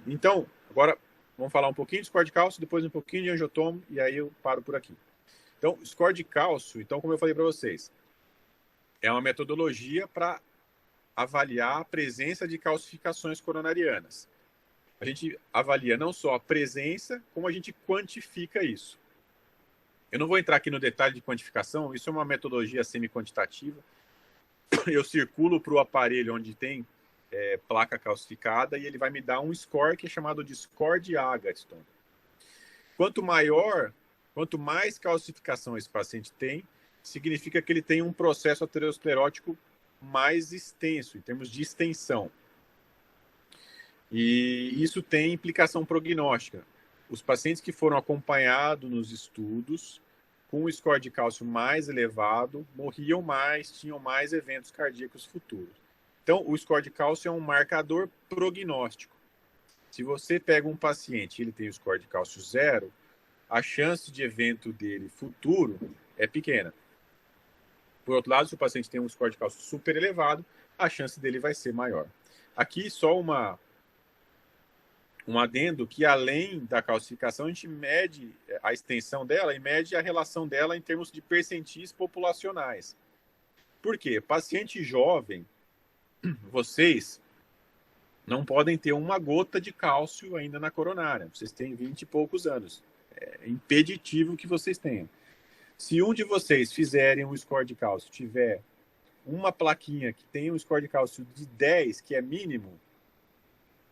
então, agora vamos falar um pouquinho de score de cálcio, depois um pouquinho de angiotomo, e aí eu paro por aqui. Então, score de cálcio, então, como eu falei para vocês, é uma metodologia para avaliar a presença de calcificações coronarianas. a gente avalia não só a presença, como a gente quantifica isso. Eu não vou entrar aqui no detalhe de quantificação, isso é uma metodologia semi-quantitativa. Eu circulo para o aparelho onde tem placa calcificada e ele vai me dar um score que é chamado de score de Agatston. Quanto mais calcificação esse paciente tem, significa que ele tem um processo aterosclerótico mais extenso, em termos de extensão. E isso tem implicação prognóstica. Os pacientes que foram acompanhados nos estudos, com o score de cálcio mais elevado, morriam mais, tinham mais eventos cardíacos futuros. Então, o score de cálcio é um marcador prognóstico. Se você pega um paciente e ele tem o score de cálcio 0, a chance de evento dele futuro é pequena. Por outro lado, se o paciente tem um score de cálcio super elevado, a chance dele vai ser maior. Aqui, só um adendo que, além da calcificação, a gente mede a extensão dela e mede a relação dela em termos de percentis populacionais. Por quê? Paciente jovem, vocês não podem ter uma gota de cálcio ainda na coronária. Vocês têm 20 e poucos anos. É impeditivo que vocês tenham. Se um de vocês fizerem um score de cálcio, tiver uma plaquinha que tem um score de cálcio de 10, que é mínimo,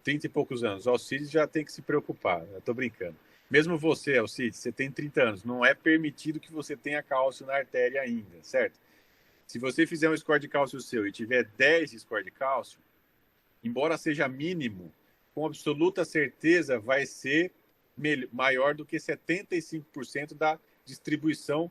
30 e poucos anos, o Alcides já tem que se preocupar. Eu tô brincando. Mesmo você, Alcides, você tem 30 anos, não é permitido que você tenha cálcio na artéria ainda, certo? Se você fizer um score de cálcio seu e tiver 10 de score de cálcio, embora seja mínimo, com absoluta certeza vai ser maior do que 75% da distribuição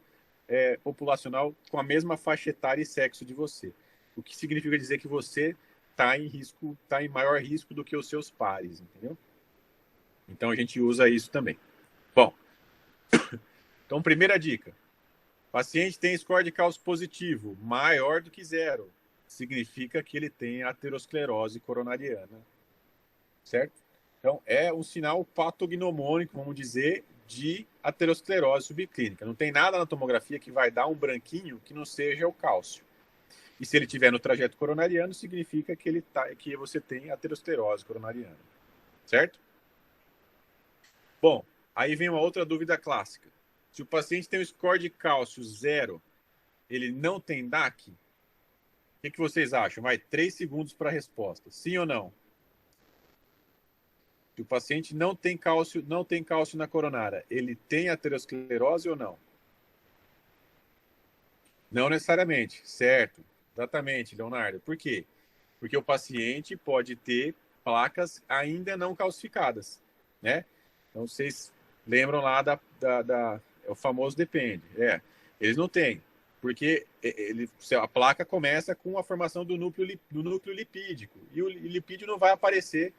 populacional com a mesma faixa etária e sexo de você. O que significa dizer que você está em maior risco do que os seus pares, entendeu? Então a gente usa isso também. Bom, então primeira dica. Paciente tem score de cálcio positivo maior do que 0. Significa que ele tem aterosclerose coronariana, certo? Então é um sinal patognomônico, vamos dizer, de aterosclerose subclínica. Não tem nada na tomografia que vai dar um branquinho que não seja o cálcio. E se ele estiver no trajeto coronariano, significa que que você tem aterosclerose coronariana. Certo? Bom, aí vem uma outra dúvida clássica. Se o paciente tem um score de cálcio 0, ele não tem DAC? O que vocês acham? Vai, 3 segundos para a resposta. Sim ou não? Se o paciente não tem cálcio na coronária, ele tem aterosclerose ou não? Não necessariamente, certo? Exatamente, Leonardo. Por quê? Porque o paciente pode ter placas ainda não calcificadas, né? Então, vocês lembram lá o famoso depende. Eles não têm, porque a placa começa com a formação do núcleo lipídico, e o lipídio não vai aparecer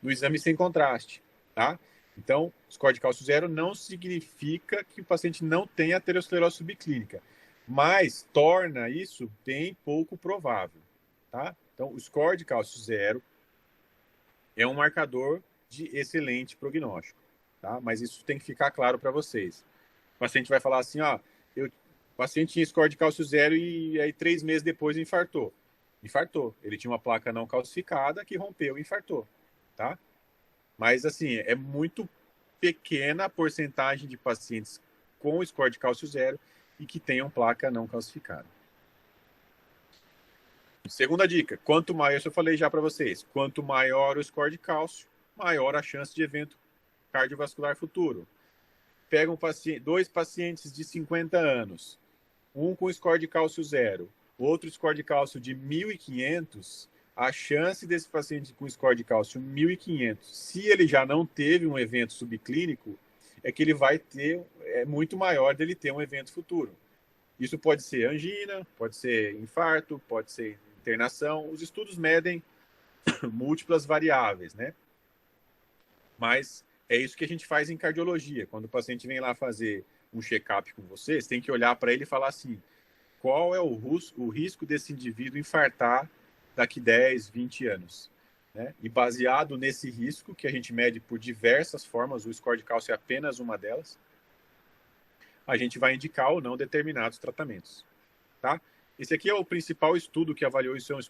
no exame sem contraste, tá? Então, score de cálcio 0 não significa que o paciente não tenha aterosclerose subclínica, mas torna isso bem pouco provável, tá? Então, o score de cálcio 0 é um marcador de excelente prognóstico, tá? Mas isso tem que ficar claro para vocês. O paciente vai falar assim, o paciente tinha score de cálcio 0 e aí 3 meses depois infartou. Infartou. Ele tinha uma placa não calcificada que rompeu e infartou, tá? Mas, assim, é muito pequena a porcentagem de pacientes com score de cálcio 0 e que tenham placa não calcificada. Segunda dica, quanto maior, isso eu falei já para vocês, quanto maior o score de cálcio, maior a chance de evento cardiovascular futuro. Pega dois pacientes de 50 anos, um com score de cálcio 0, outro score de cálcio de 1.500, a chance desse paciente com score de cálcio 1.500, se ele já não teve um evento subclínico, é que ele vai ter, é muito maior dele ter um evento futuro. Isso pode ser angina, pode ser infarto, pode ser internação. Os estudos medem múltiplas variáveis, né? Mas é isso que a gente faz em cardiologia. Quando o paciente vem lá fazer um check-up com você, você tem que olhar para ele e falar assim, qual é o risco desse indivíduo infartar daqui 10, 20 anos? Né? E baseado nesse risco, que a gente mede por diversas formas, o score de cálcio é apenas uma delas, a gente vai indicar ou não determinados tratamentos. Tá? esse aqui é o principal estudo que avaliou isso, é um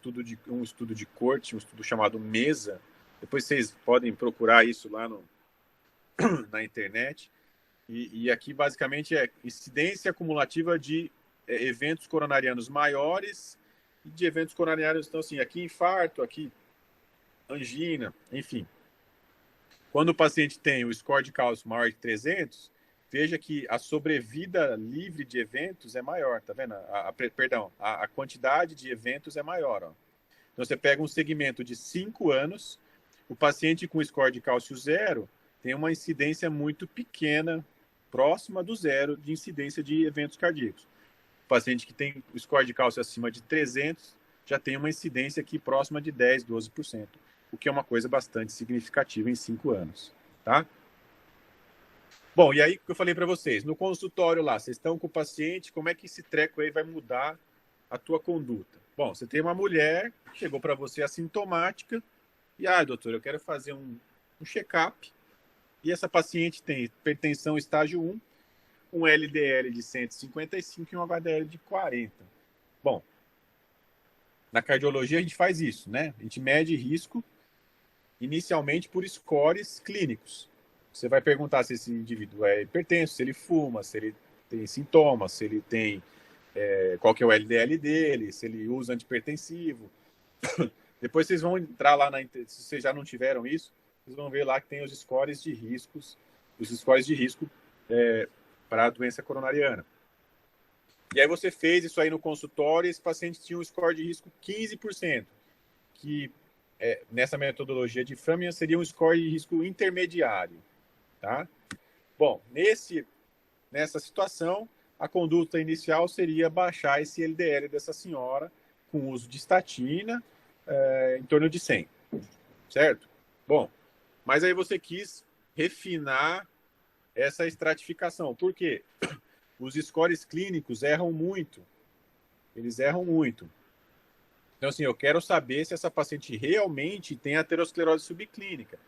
estudo de corte, um estudo chamado MESA. Depois vocês podem procurar isso lá na internet. E aqui, basicamente, é incidência acumulativa de eventos coronarianos maiores e de eventos coronarianos, então, assim, aqui infarto, aqui angina, enfim. Quando o paciente tem o score de cálcio maior de 300, veja que a sobrevida livre de eventos é maior, tá vendo? A quantidade de eventos é maior, ó. Então, você pega um segmento de 5 anos, o paciente com score de cálcio zero tem uma incidência muito pequena, próxima do zero de incidência de eventos cardíacos. O paciente que tem o score de cálcio acima de 300 já tem uma incidência aqui próxima de 10, 12%, o que é uma coisa bastante significativa em 5 anos, tá? Bom, e aí que eu falei para vocês, no consultório lá, vocês estão com o paciente, como é que esse treco aí vai mudar a tua conduta? Bom, você tem uma mulher, chegou para você assintomática, e, doutor, eu quero fazer um check-up, e essa paciente tem hipertensão estágio 1, um LDL de 155 e um HDL de 40. Bom, na cardiologia a gente faz isso, né? A gente mede risco inicialmente por scores clínicos. Você vai perguntar se esse indivíduo é hipertenso, se ele fuma, se ele tem sintomas, se ele tem qual que é o LDL dele, se ele usa antihipertensivo. Depois vocês vão entrar lá, se vocês já não tiveram isso, vocês vão ver lá que tem os scores de risco para a doença coronariana. E aí você fez isso aí no consultório e esse paciente tinha um score de risco 15%, que nessa metodologia de Framingham seria um score de risco intermediário, tá? Bom, nessa situação, a conduta inicial seria baixar esse LDL dessa senhora com o uso de estatina em torno de 100, certo? Bom, mas aí você quis refinar essa estratificação. Por quê? Os scores clínicos erram muito. Eles erram muito. Então, assim, eu quero saber se essa paciente realmente tem aterosclerose subclínica.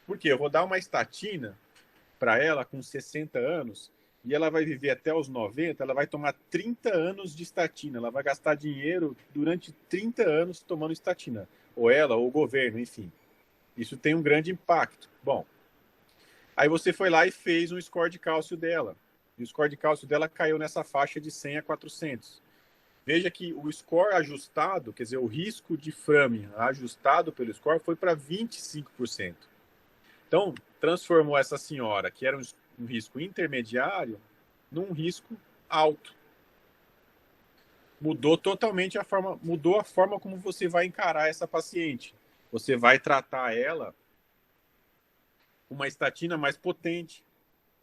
Por quê? Eu vou dar uma estatina para ela com 60 anos e ela vai viver até os 90, ela vai tomar 30 anos de estatina. Ela vai gastar dinheiro durante 30 anos tomando estatina. Ou ela, ou o governo, enfim. Isso tem um grande impacto. Bom, aí você foi lá e fez um score de cálcio dela. E o score de cálcio dela caiu nessa faixa de 100 a 400. Veja que o score ajustado, quer dizer, o risco de Framingham ajustado pelo score foi para 25%. Então, transformou essa senhora, que era um risco intermediário, num risco alto. Mudou totalmente mudou a forma como você vai encarar essa paciente. Você vai tratar ela com uma estatina mais potente.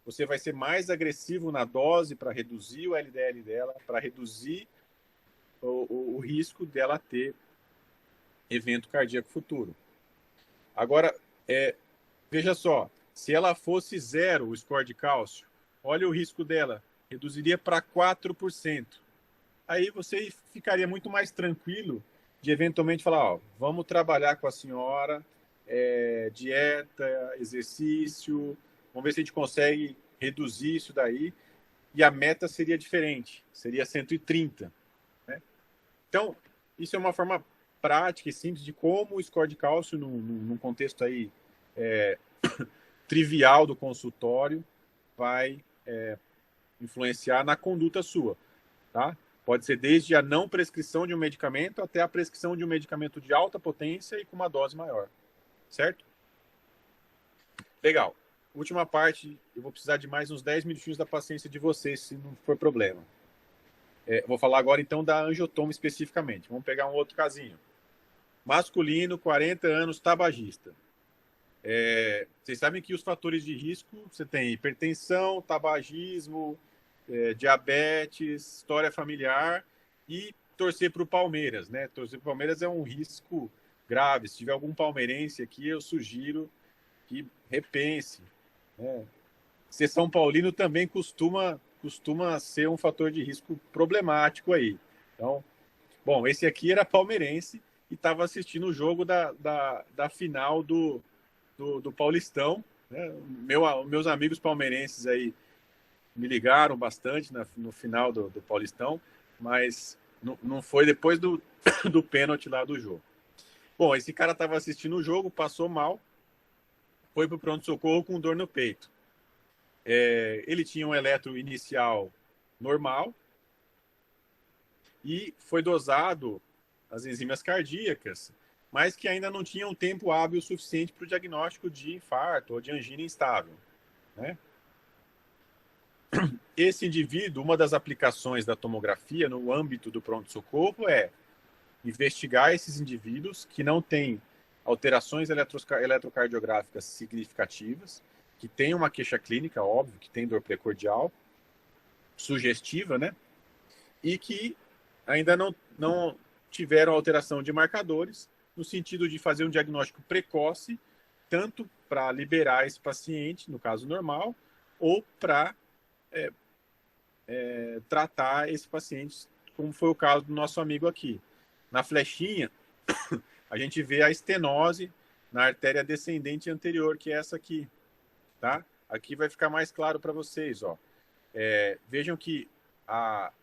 Você vai ser mais agressivo na dose para reduzir o LDL dela, para reduzir o risco dela ter evento cardíaco futuro. Agora, veja só, se ela fosse zero o score de cálcio, olha o risco dela, reduziria para 4%. Aí você ficaria muito mais tranquilo de eventualmente falar, vamos trabalhar com a senhora, dieta, exercício, vamos ver se a gente consegue reduzir isso daí, e a meta seria diferente, seria 130. Né? Então, isso é uma forma prática e simples de como o score de cálcio, num contexto aí trivial do consultório, vai influenciar na conduta sua, tá? Pode ser desde a não prescrição de um medicamento até a prescrição de um medicamento de alta potência e com uma dose maior, certo? Legal. Última parte, eu vou precisar de mais uns 10 minutinhos da paciência de vocês, se não for problema. Vou falar agora, então, da angiotoma especificamente. Vamos pegar um outro casinho. Masculino, 40 anos, tabagista. Vocês sabem que os fatores de risco, você tem hipertensão, tabagismo, diabetes, história familiar e torcer para o Palmeiras, né? Torcer para o Palmeiras é um risco grave. Se tiver algum palmeirense aqui, eu sugiro que repense. Né? Ser São Paulino também costuma ser um fator de risco problemático aí. Então, bom, esse aqui era palmeirense e estava assistindo o jogo da final do Paulistão. Né? Meus amigos palmeirenses aí me ligaram bastante no final do Paulistão, mas Não foi depois do pênalti lá do jogo. Bom, esse cara estava assistindo o jogo, passou mal, foi para o pronto-socorro com dor no peito. Ele tinha um eletro inicial normal e foi dosado as enzimas cardíacas, mas que ainda não tinham tempo hábil suficiente para o diagnóstico de infarto ou de angina instável, né? Esse indivíduo, uma das aplicações da tomografia no âmbito do pronto-socorro é investigar esses indivíduos que não têm alterações eletrocardiográficas significativas, que têm uma queixa clínica, óbvio, que tem dor precordial, sugestiva, né? E que ainda não tiveram alteração de marcadores, no sentido de fazer um diagnóstico precoce, tanto para liberar esse paciente, no caso normal, ou para tratar esse paciente, como foi o caso do nosso amigo aqui. Na flechinha, a gente vê a estenose na artéria descendente anterior, que é essa aqui, tá? Aqui vai ficar mais claro para vocês, ó. Vejam que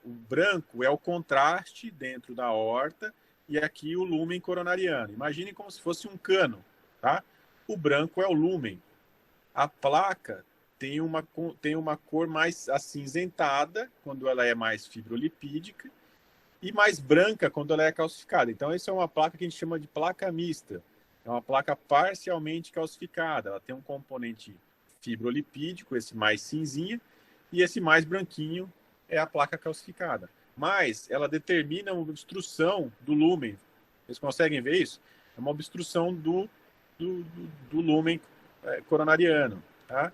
o branco é o contraste dentro da aorta e aqui o lúmen coronariano. Imaginem como se fosse um cano, tá? O branco é o lúmen. A placa tem uma cor mais acinzentada, quando ela é mais fibrolipídica, e mais branca quando ela é calcificada. Então, essa é uma placa que a gente chama de placa mista. É uma placa parcialmente calcificada. Ela tem um componente fibrolipídico, esse mais cinzinha, e esse mais branquinho é a placa calcificada. Mas ela determina uma obstrução do lúmen. Vocês conseguem ver isso? É uma obstrução do lúmen coronariano, tá?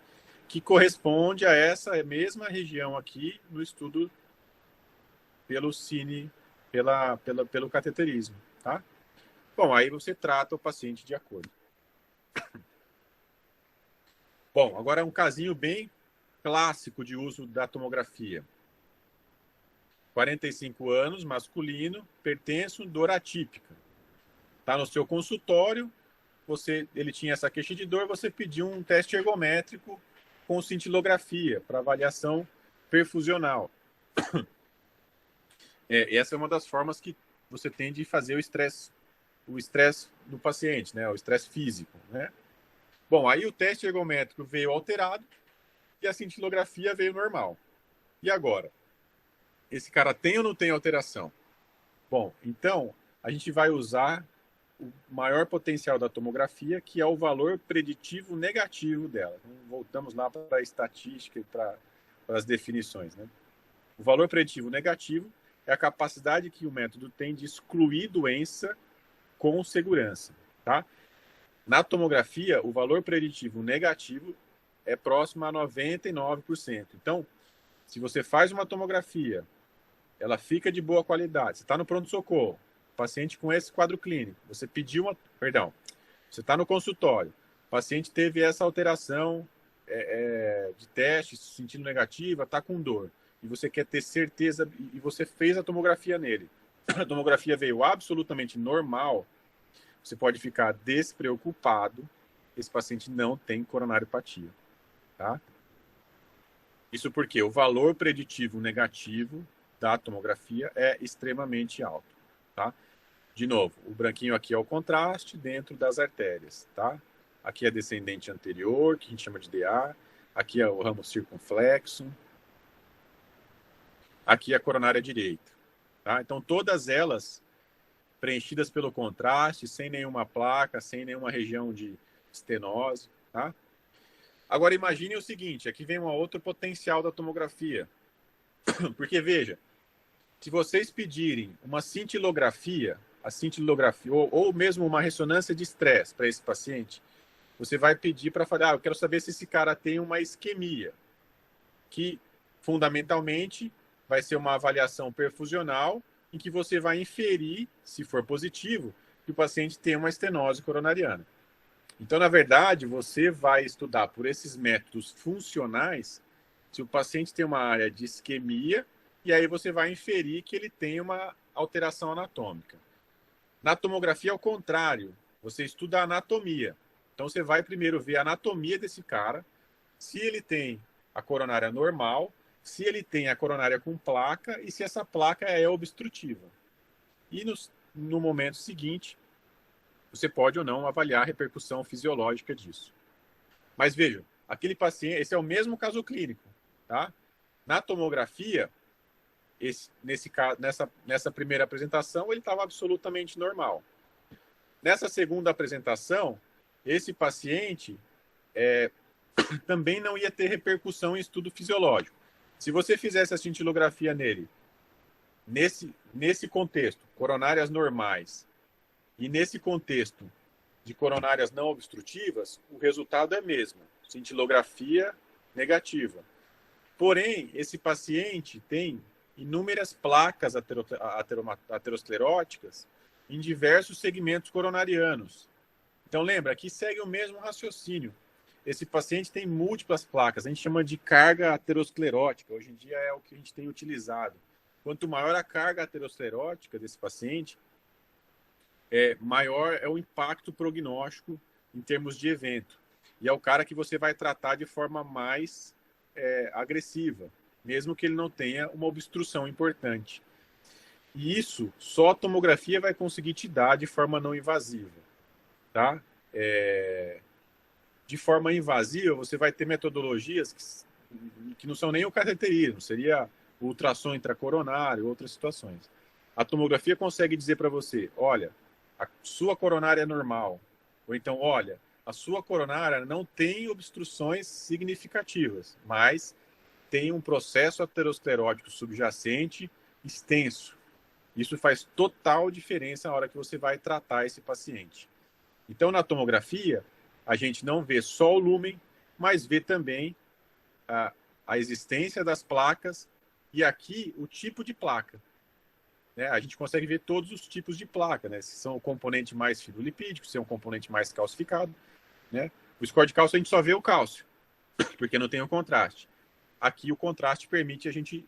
Que corresponde a essa mesma região aqui no estudo pelo cine, pelo cateterismo, tá? Bom, aí você trata o paciente de acordo. Bom, agora é um casinho bem clássico de uso da tomografia. 45 anos, masculino, pertenço, dor atípica. Tá no seu consultório, ele tinha essa queixa de dor, você pediu um teste ergométrico com cintilografia para avaliação perfusional. Essa é uma das formas que você tem de fazer o estresse do paciente, né? O estresse físico, né? Bom, aí o teste ergométrico veio alterado e a cintilografia veio normal. E agora? Esse cara tem ou não tem alteração? Bom, então a gente vai usar o maior potencial da tomografia, que é o valor preditivo negativo dela. Então, voltamos lá para a estatística e para as definições, né? O valor preditivo negativo é a capacidade que o método tem de excluir doença com segurança, tá? Na tomografia, o valor preditivo negativo é próximo a 99%. Então, se você faz uma tomografia, ela fica de boa qualidade, você está no pronto-socorro, paciente com esse quadro clínico, você você está no consultório, o paciente teve essa alteração de teste, se sentindo negativa, está com dor, e você quer ter certeza, e você fez a tomografia nele, a tomografia veio absolutamente normal, você pode ficar despreocupado, esse paciente não tem coronariopatia, tá? Isso porque o valor preditivo negativo da tomografia é extremamente alto, tá? De novo, o branquinho aqui é o contraste dentro das artérias, tá? Aqui é descendente anterior, que a gente chama de DA. Aqui é o ramo circunflexo. Aqui é a coronária direita, tá? Então, todas elas preenchidas pelo contraste, sem nenhuma placa, sem nenhuma região de estenose, tá? Agora, imagine o seguinte, aqui vem um outro potencial da tomografia. Porque, veja, se vocês pedirem uma cintilografia, ou mesmo uma ressonância de estresse para esse paciente, você vai pedir para falar, eu quero saber se esse cara tem uma isquemia, que fundamentalmente vai ser uma avaliação perfusional em que você vai inferir, se for positivo, que o paciente tem uma estenose coronariana. Então, na verdade, você vai estudar por esses métodos funcionais se o paciente tem uma área de isquemia e aí você vai inferir que ele tem uma alteração anatômica. Na tomografia, ao contrário, você estuda a anatomia. Então, você vai primeiro ver a anatomia desse cara, se ele tem a coronária normal, se ele tem a coronária com placa e se essa placa é obstrutiva. E no momento seguinte, você pode ou não avaliar a repercussão fisiológica disso. Mas vejam, aquele paciente, esse é o mesmo caso clínico, tá? Na tomografia, nessa primeira apresentação, ele estava absolutamente normal. Nessa segunda apresentação, esse paciente também não ia ter repercussão em estudo fisiológico. Se você fizesse a cintilografia nele, nesse contexto, coronárias normais, e nesse contexto de coronárias não obstrutivas, o resultado é mesmo, cintilografia negativa. Porém, esse paciente tem inúmeras placas ateroscleróticas em diversos segmentos coronarianos. Então, lembra, aqui segue o mesmo raciocínio. Esse paciente tem múltiplas placas, a gente chama de carga aterosclerótica, hoje em dia é o que a gente tem utilizado. Quanto maior a carga aterosclerótica desse paciente, maior é o impacto prognóstico em termos de evento. E é o cara que você vai tratar de forma mais agressiva, mesmo que ele não tenha uma obstrução importante. E isso só a tomografia vai conseguir te dar de forma não invasiva. Tá? De forma invasiva, você vai ter metodologias que não são nem o cateterismo, seria o ultrassom intracoronário, outras situações. A tomografia consegue dizer para você, olha, a sua coronária é normal. Ou então, olha, a sua coronária não tem obstruções significativas, mas tem um processo aterosclerótico subjacente extenso. Isso faz total diferença na hora que você vai tratar esse paciente. Então, na tomografia, a gente não vê só o lúmen, mas vê também a existência das placas e aqui o tipo de placa. A gente consegue ver todos os tipos de placa, né? Se são o componente mais fibrolipídico, se é um componente mais calcificado. Né? O score de cálcio a gente só vê o cálcio, porque não tem o contraste. Aqui o contraste permite a gente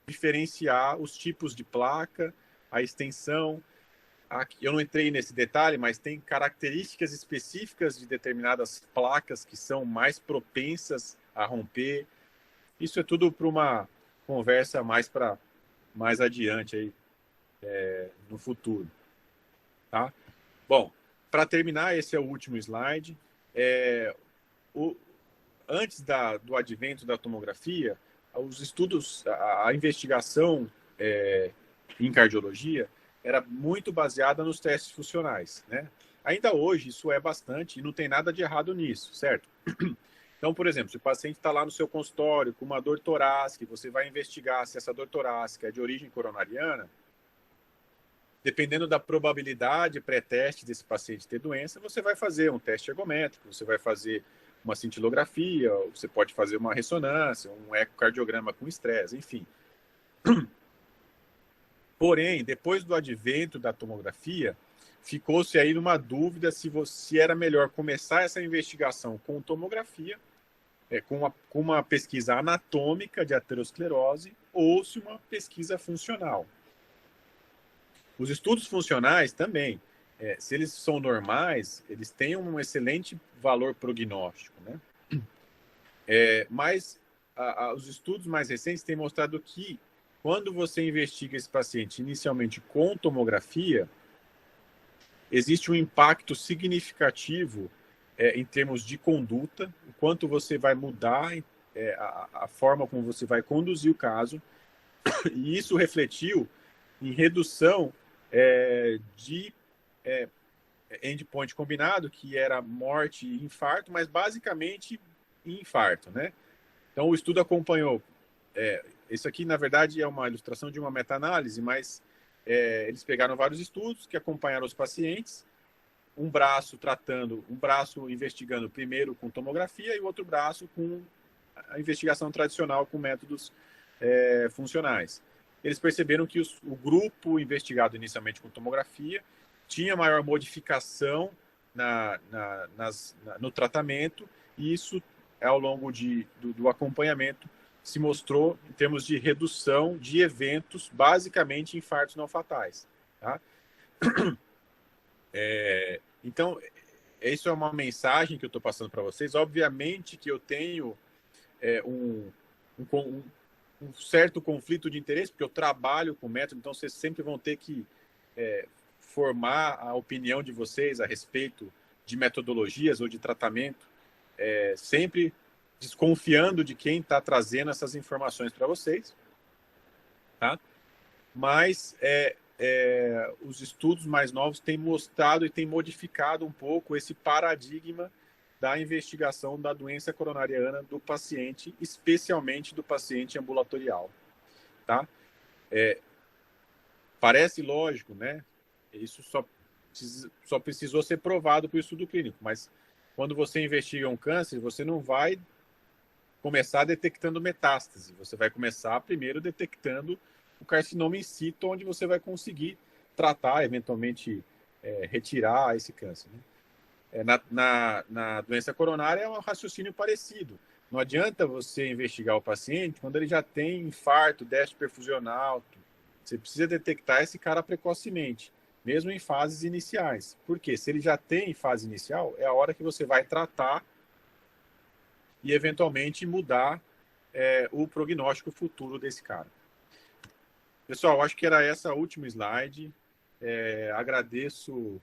diferenciar os tipos de placa, a extensão. Aqui, eu não entrei nesse detalhe, mas tem características específicas de determinadas placas que são mais propensas a romper. Isso é tudo para uma conversa mais adiante aí, no futuro. Tá? Bom, para terminar, esse é o último slide. Antes do advento da tomografia, os estudos, a investigação em cardiologia era muito baseada nos testes funcionais, né? Ainda hoje isso é bastante e não tem nada de errado nisso, certo? Então, por exemplo, se o paciente está lá no seu consultório com uma dor torácica, você vai investigar se essa dor torácica é de origem coronariana, dependendo da probabilidade pré-teste desse paciente ter doença, você vai fazer um teste ergométrico, você vai fazer uma cintilografia, você pode fazer uma ressonância, um ecocardiograma com estresse, enfim. Porém, depois do advento da tomografia, ficou-se aí numa dúvida se era melhor começar essa investigação com tomografia, com uma pesquisa anatômica de aterosclerose, ou se uma pesquisa funcional. Os estudos funcionais também, se eles são normais, eles têm um excelente valor prognóstico, né? Mas os estudos mais recentes têm mostrado que quando você investiga esse paciente inicialmente com tomografia, existe um impacto significativo em termos de conduta, o quanto você vai mudar a forma como você vai conduzir o caso, e isso refletiu em redução de endpoint combinado, que era morte e infarto, mas basicamente infarto, né? Então o estudo acompanhou, isso aqui na verdade é uma ilustração de uma meta-análise, mas eles pegaram vários estudos que acompanharam os pacientes, um braço investigando primeiro com tomografia e o outro braço com a investigação tradicional com métodos funcionais. Eles perceberam que o grupo investigado inicialmente com tomografia tinha maior modificação no tratamento, e isso, ao longo do acompanhamento, se mostrou em termos de redução de eventos, basicamente infartos não fatais. Tá? Então, isso é uma mensagem que eu estou passando para vocês. Obviamente que eu tenho um certo conflito de interesse, porque eu trabalho com método, então vocês sempre vão ter que formar a opinião de vocês a respeito de metodologias ou de tratamento, sempre desconfiando de quem está trazendo essas informações para vocês, tá? Mas os estudos mais novos têm mostrado e têm modificado um pouco esse paradigma da investigação da doença coronariana do paciente, especialmente do paciente ambulatorial, tá? Parece lógico, né? Isso só precisou ser provado por estudo clínico, mas quando você investiga um câncer, você não vai começar detectando metástase, você vai começar primeiro detectando o carcinoma in situ, onde você vai conseguir tratar, eventualmente retirar esse câncer, né? Na doença coronária é um raciocínio parecido. Não adianta você investigar o paciente quando ele já tem infarto, déficit perfusional. Você precisa detectar esse cara precocemente, mesmo em fases iniciais. Por quê? Se ele já tem em fase inicial, é a hora que você vai tratar e eventualmente mudar o prognóstico futuro desse cara. Pessoal, acho que era essa a última slide. Agradeço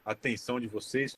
a atenção de vocês.